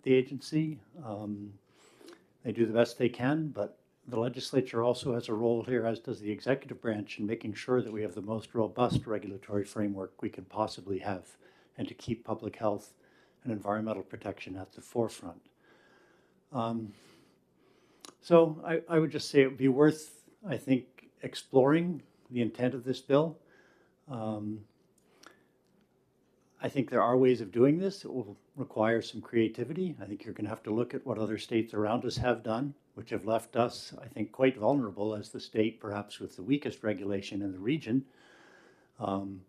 the agency. They do the best they can, but the legislature also has a role here, as does the executive branch, in making sure that we have the most robust regulatory framework we can possibly have, and to keep public health and environmental protection at the forefront. So I would just say it would be worth, I think, exploring the intent of this bill. I think there are ways of doing this. It will require some creativity. I think you're going to have to look at what other states around us have done, which have left us, I think, quite vulnerable as the state perhaps with the weakest regulation in the region.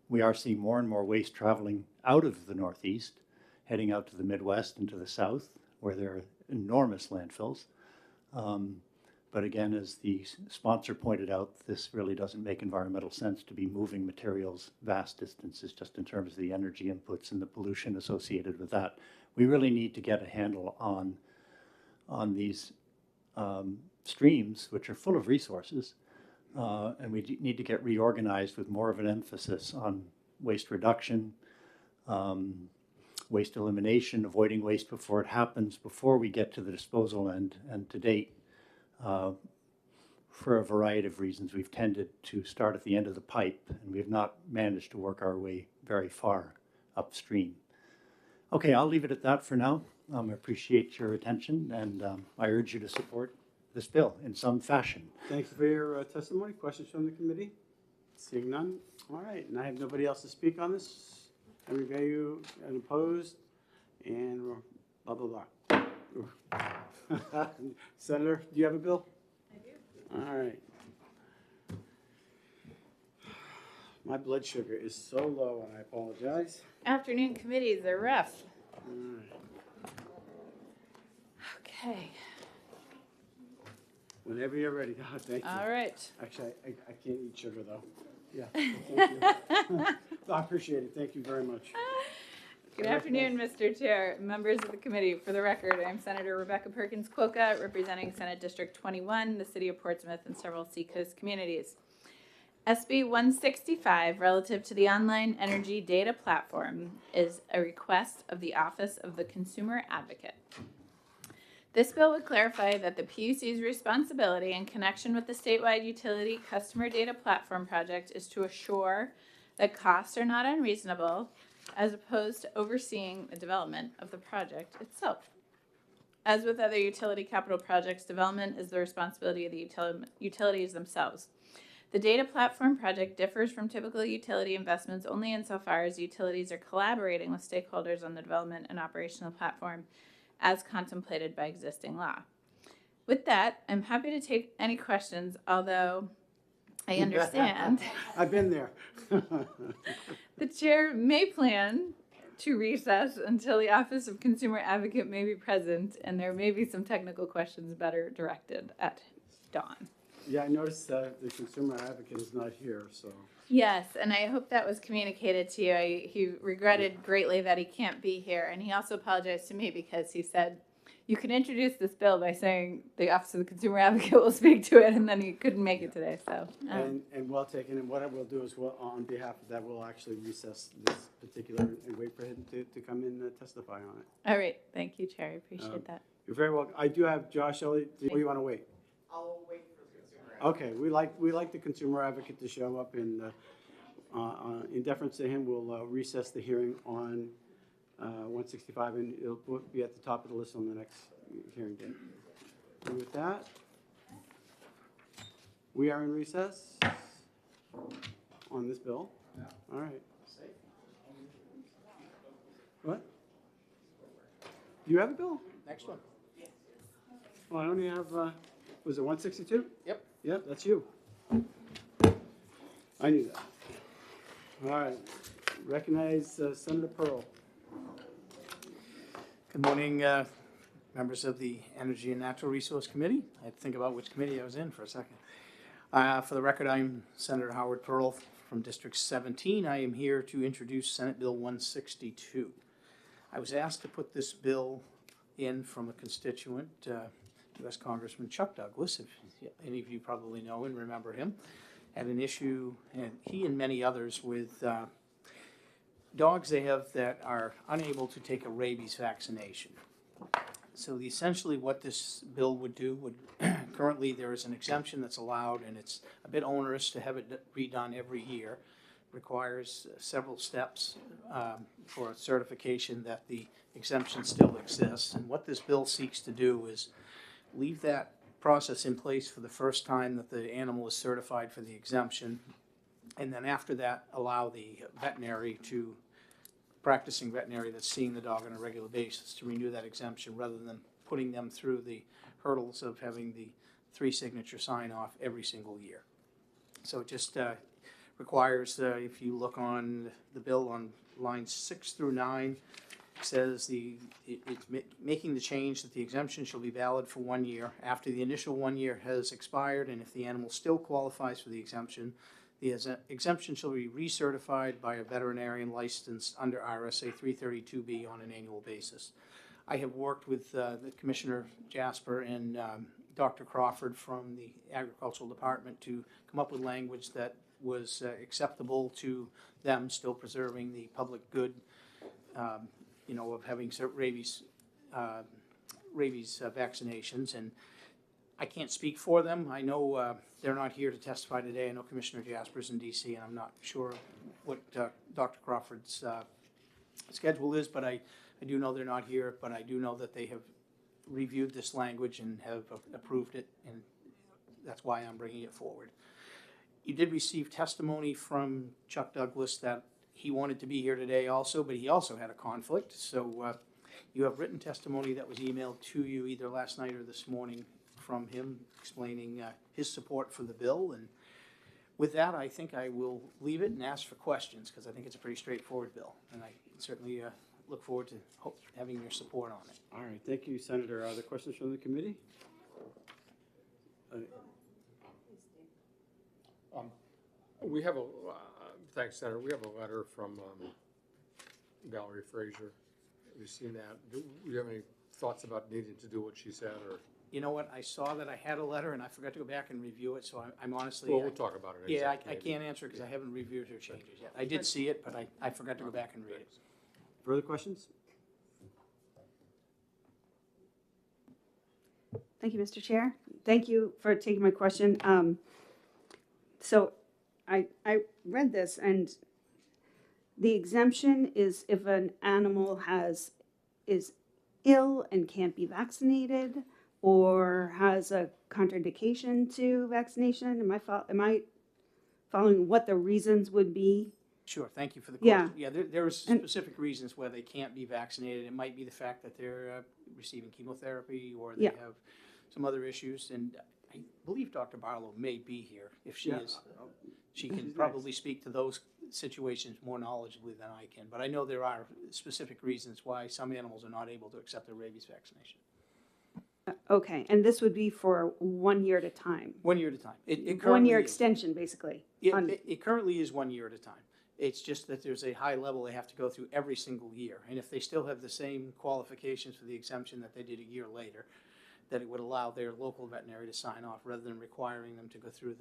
We are seeing more and more waste traveling out of the Northeast, heading out to the Midwest and to the South, where there are enormous landfills. But again, as the sponsor pointed out, this really doesn't make environmental sense to be moving materials vast distances just in terms of the energy inputs and the pollution associated with that. We really need to get a handle on these streams, which are full of resources, and we need to get reorganized with more of an emphasis on waste reduction, waste elimination, avoiding waste before it happens, before we get to the disposal end. And to date, for a variety of reasons, we've tended to start at the end of the pipe, and we've not managed to work our way very far upstream. Okay, I'll leave it at that for now. I appreciate your attention, and I urge you to support this bill in some fashion. Thank you for your testimony. Questions from the committee? Seeing none. All right, and I have nobody else to speak on this. I review you and opposed, and blah, blah, blah. Senator, do you have a bill? I do. All right. My blood sugar is so low, and I apologize. Afternoon committees are rough. All right. Okay. Whenever you're ready. Oh, thank you. All right. Actually, I can't eat sugar, though. Yeah, thank you. I appreciate it. Thank you very much. Good afternoon, Mr. Chair, members of the committee. For the record, I'm Senator Rebecca Perkins Quokka, representing Senate District 21, the City of Portsmouth, and several Seacoast communities. SB 165, relative to the Online Energy Data Platform, is a request of the Office of the Consumer Advocate. This bill would clarify that the PUC's responsibility in connection with the statewide utility customer data platform project is to assure that costs are not unreasonable, as opposed to overseeing the development of the project itself. As with other utility capital projects, development is the responsibility of the utilities themselves. The data platform project differs from typical utility investments only insofar as utilities are collaborating with stakeholders on the development and operation of the platform as contemplated by existing law. With that, I'm happy to take any questions, although I understand I've been there. the chair may plan to recess until the Office of Consumer Advocate may be present, and there may be some technical questions better directed at Dawn. Yeah, I noticed the consumer advocate is not here, so. Yes, and I hope that was communicated to you. He regretted greatly that he can't be here, and he also apologized to me because he said, you can introduce this bill by saying the Office of the Consumer Advocate will speak to it, and then he couldn't make it today, so. And well taken, and what I will do is, on behalf of that, we'll actually recess this particular, and wait for him to come in and testify on it. All right, thank you, Chair, I appreciate that. You're very welcome. I do have Josh Elliott, or you want to wait? I'll wait for the consumer advocate. Okay, we like the consumer advocate to show up, and in deference to him, we'll recess the hearing on 165, and it'll be at the top of the list on the next hearing date. And with that, we are in recess on this bill. All right. What? Do you have a bill? Next one. Well, I only have, was it 162? Yep. Yep, that's you. I knew that. All right. Recognize Senator Pearl. Good morning, members of the Energy and Natural Resource Committee. I had to think about which committee I was in for a second. For the record, I'm Senator Howard Pearl from District 17. I am here to introduce Senate Bill 162. I was asked to put this bill in from a constituent, U.S. Congressman Chuck Douglas, if any of you probably know and remember him, had an issue, and he and many others, with dogs they have that are unable to take a rabies vaccination. So essentially what this bill would do would, currently there is an exemption that's allowed, and it's a bit onerous to have it redone every year. Requires several steps for certification that the exemption still exists. And what this bill seeks to do is leave that process in place for the first time that the animal is certified for the exemption. And then after that, allow the practicing veterinary that's seeing the dog on a regular basis to renew that exemption, rather than putting them through the hurdles of having the 3-signature sign off every single year. So it just requires, if you look on the bill on lines 6 through 9, it says it's making the change that the exemption shall be valid for 1 year. After the initial 1 year has expired, and if the animal still qualifies for the exemption shall be recertified by a veterinarian licensed under RSA 332B on an annual basis. I have worked with the Commissioner Jasper and Dr. Crawford from the Agricultural Department to come up with language that was acceptable to them, still preserving the public good, of having rabies vaccinations. And I can't speak for them. I know they're not here to testify today. I know Commissioner Jasper's in D.C., and I'm not sure what Dr. Crawford's schedule is, but I do know they're not here, but I do know that they have reviewed this language and have approved it, and that's why I'm bringing it forward. You did receive testimony from Chuck Douglas that he wanted to be here today also, but he also had a conflict. So you have written testimony that was emailed to you either last night or this morning from him, explaining his support for the bill. And with that, I think I will leave it and ask for questions, because I think it's a pretty straightforward bill, and I certainly look forward to having your support on it. All right, thank you, Senator. Are there questions from the committee? We have thanks, Senator. We have a letter from Valerie Frazier. Have you seen that? Do you have any thoughts about needing to do what she said, or? You know what, I saw that I had a letter, and I forgot to go back and review it, so I'm honestly... Well, we'll talk about it. Yeah, I can't answer because I haven't reviewed her changes yet. I did see it, but I forgot to go back and read it. Further questions? Thank you, Mr. Chair. Thank you for taking my question. So I read this, and the exemption is if an animal is ill and can't be vaccinated, or has a contraindication to vaccination. Am I following what the reasons would be? Sure, thank you for the Yeah. question. Yeah, there's specific reasons why they can't be vaccinated. It might be the fact that they're receiving chemotherapy, or they have some other issues. And I believe Dr. Barlow may be here. If she is, she can probably speak to those situations more knowledgeably than I can. But I know there are specific reasons why some animals are not able to accept their rabies vaccination. Okay, and this would be for 1 year at a time? 1 year at a time. It 1 year currently is. extension, basically? It currently is 1 year at a time. It's just that there's a high level they have to go through every single year. And if they still have the same qualifications for the exemption that they did a year later, that it would allow their local veterinary to sign off, rather than requiring them to go through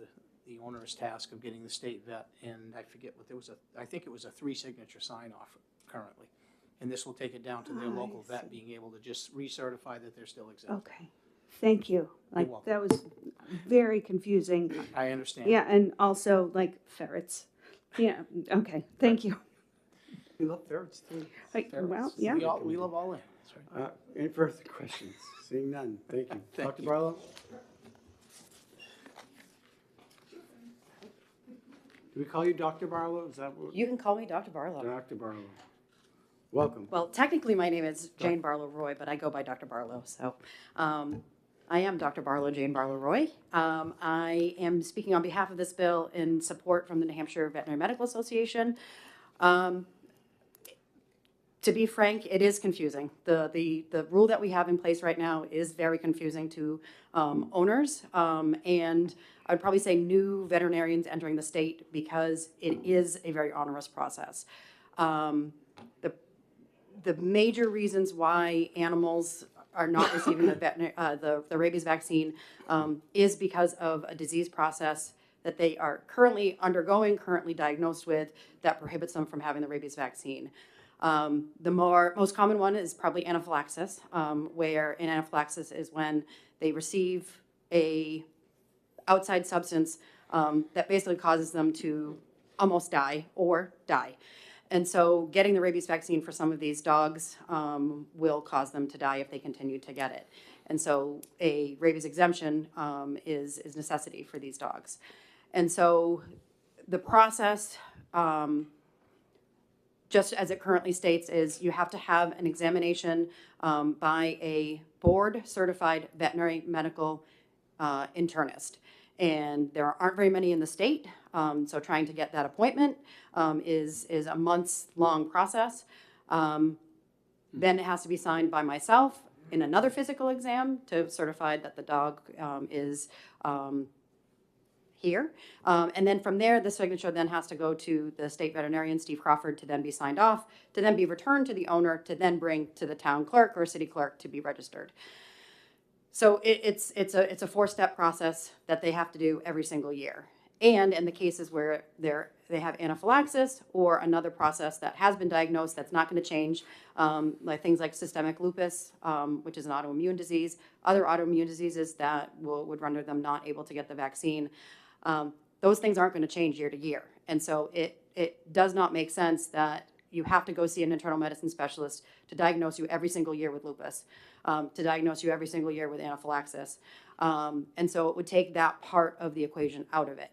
the onerous task of getting the state vet. And I forget what I think it was a 3-signature sign off currently. And this will take it down to their local vet being able to just recertify that they're still exempt. Okay, thank you. Like, that was very confusing. I understand. Yeah, and also like ferrets. Yeah, okay, thank you. We love ferrets too. Well, yeah. We love all animals, right? Any further questions? Seeing none, thank you. Dr. Barlow? Do we call you Dr. Barlow? Is that what? You can call me Dr. Barlow. Dr. Barlow. Welcome. Well, technically my name is Jane Barlow Roy, but I go by Dr. Barlow. So I am Dr. Barlow, Jane Barlow Roy. I am speaking on behalf of this bill in support from the New Hampshire Veterinary Medical Association. To be frank, it is confusing. The rule that we have in place right now is very confusing to owners, and I'd probably say new veterinarians entering the state, because it is a very onerous process. The major reasons why animals are not receiving the rabies vaccine is because of a disease process that they are currently undergoing, currently diagnosed with, that prohibits them from having the rabies vaccine. The most common one is probably anaphylaxis, where an anaphylaxis is when they receive a outside substance that basically causes them to almost die or die. And so getting the rabies vaccine for some of these dogs will cause them to die if they continue to get it. And so a rabies exemption is necessity for these dogs. And so the process, just as it currently states, is you have to have an examination by a board-certified veterinary medical internist. And there aren't very many in the state, so trying to get that appointment is a months-long process. Then it has to be signed by myself in another physical exam to certify that the dog is here. And then from there, the signature then has to go to the state veterinarian, Steve Crawford, to then be signed off, to then be returned to the owner, to then bring to the town clerk or city clerk to be registered. So it's a four-step process that they have to do every single year. And in the cases where they have anaphylaxis or another process that has been diagnosed that's not going to change, like things like systemic lupus, which is an autoimmune disease, other autoimmune diseases that would render them not able to get the vaccine, those things aren't going to change year to year. And so it does not make sense that you have to go see an internal medicine specialist to diagnose you every single year with lupus, to diagnose you every single year with anaphylaxis. And so it would take that part of the equation out of it.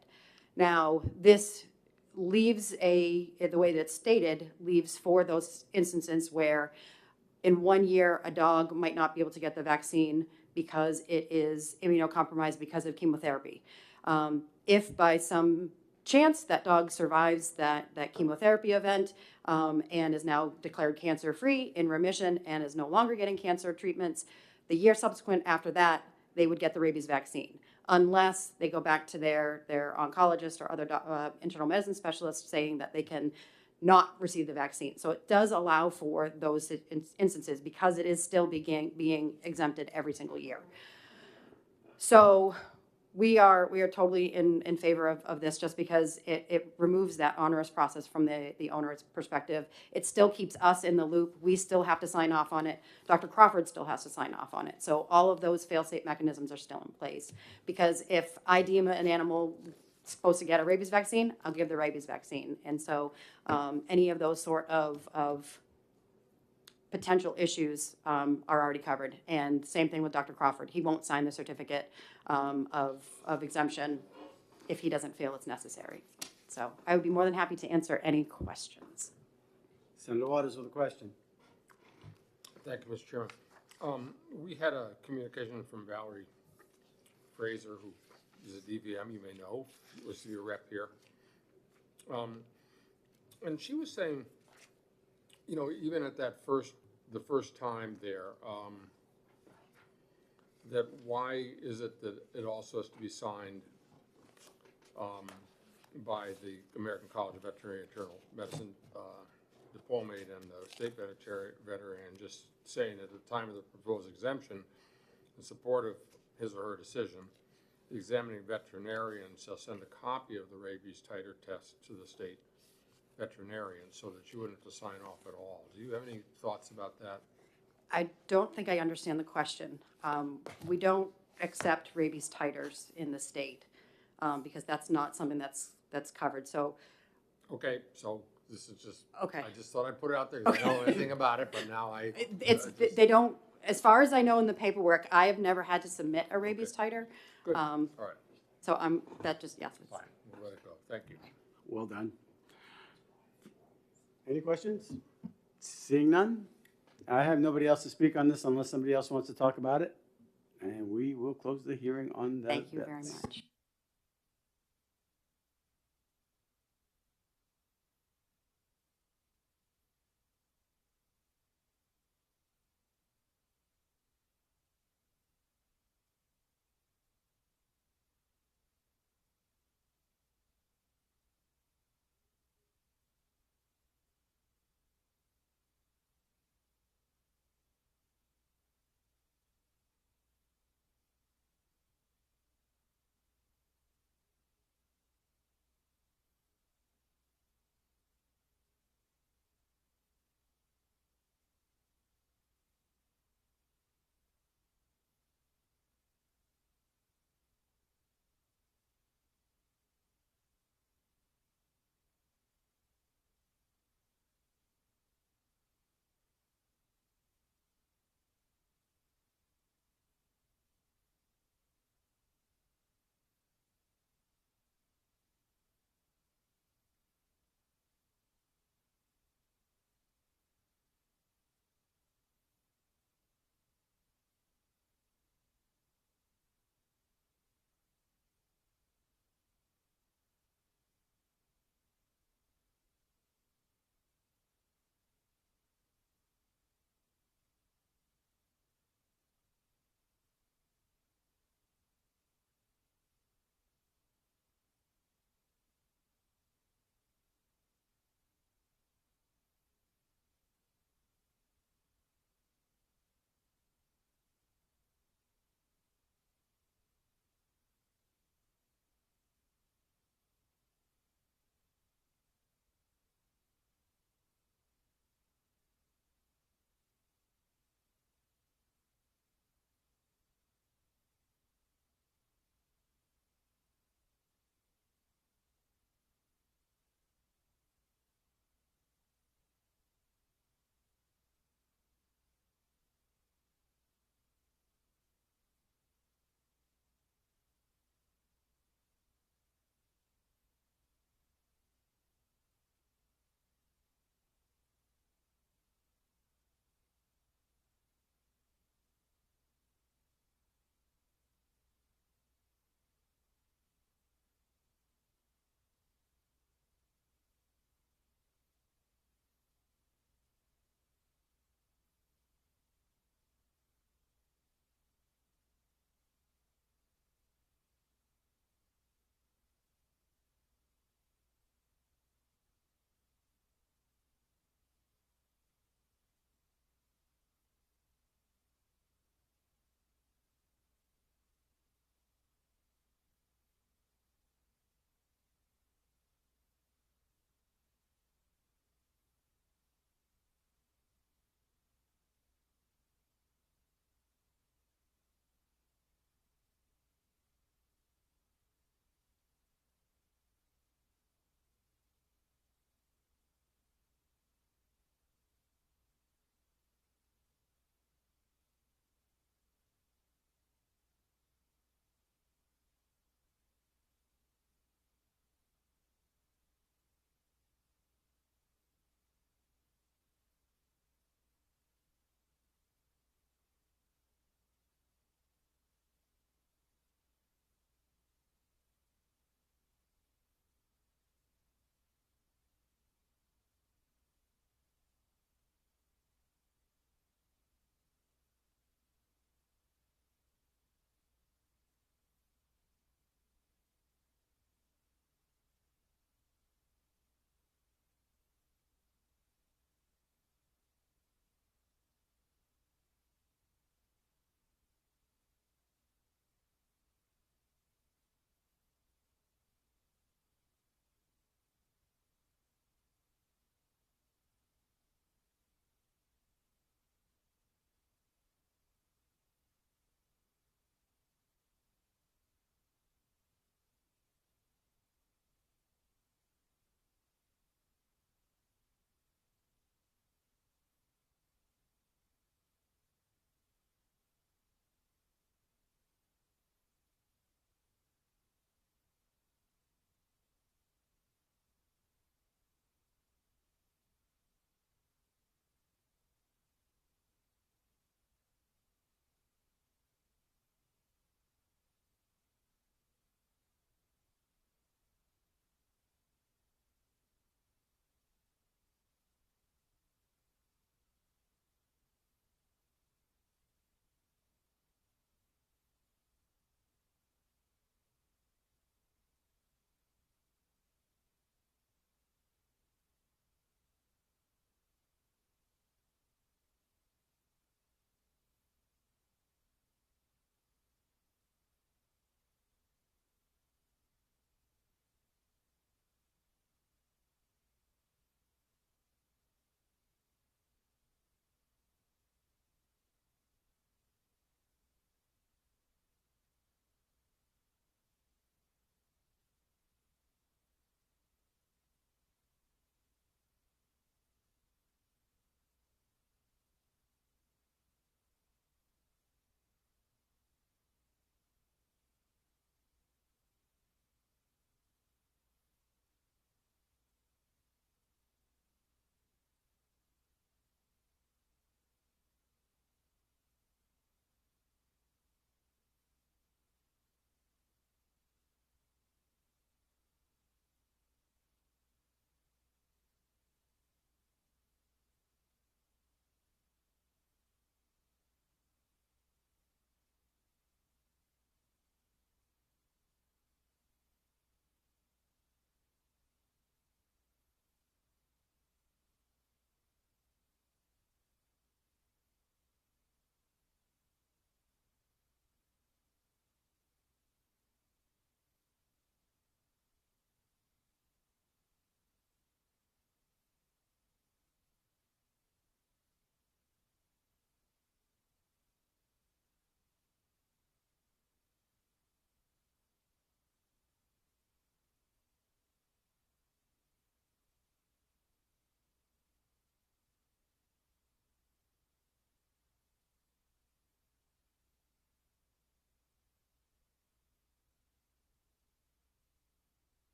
Now, this leaves the way that it's stated, leaves for those instances where in 1 year a dog might not be able to get the vaccine because it is immunocompromised because of chemotherapy. If by some chance that dog survives that chemotherapy event and is now declared cancer-free, in remission, and is no longer getting cancer treatments, the year subsequent after that, they would get the rabies vaccine, unless they go back to their oncologist or other internal medicine specialist saying that they can not receive the vaccine. So it does allow for those instances because it is still being exempted every single year. So we are totally in favor of this, just because it removes that onerous process from the owner's perspective. It still keeps us in the loop. We still have to sign off on it. Dr. Crawford still has to sign off on it. So all of those fail-safe mechanisms are still in place. Because if I deem an animal supposed to get a rabies vaccine, I'll give the rabies vaccine. And so any of those sort of potential issues are already covered. And same thing with Dr. Crawford. He won't sign the certificate of exemption if he doesn't feel it's necessary. So I would be more than happy to answer any questions. Senator Waters with a question. Thank you, Mr. Chairman. We had a communication from Valerie Fraser, who is a DVM, you may know, was your rep here. And she was saying, you know, even at the first time there, that why is it that it also has to be signed by the American College of Veterinary Internal Medicine diplomate and the state veterinarian, just saying at the time of the proposed exemption, in support of his or her decision, the examining veterinarian shall send a copy of the rabies titer test to the state veterinarian so that you wouldn't have to sign off at all. Do you have any thoughts about that? I don't think I understand the question. We don't accept rabies titers in the state because that's not something that's covered. So, okay, so this is just, okay. I just thought I'd put it out there. I don't know anything about it, but now they don't, as far as I know in the paperwork, I have never had to submit a rabies titer. Good, all right. So that just, yes. Fine, we'll let it go. Thank you. Well done. Any questions? Seeing none? I have nobody else to speak on this unless somebody else wants to talk about it. And we will close the hearing on that. Thank you very much.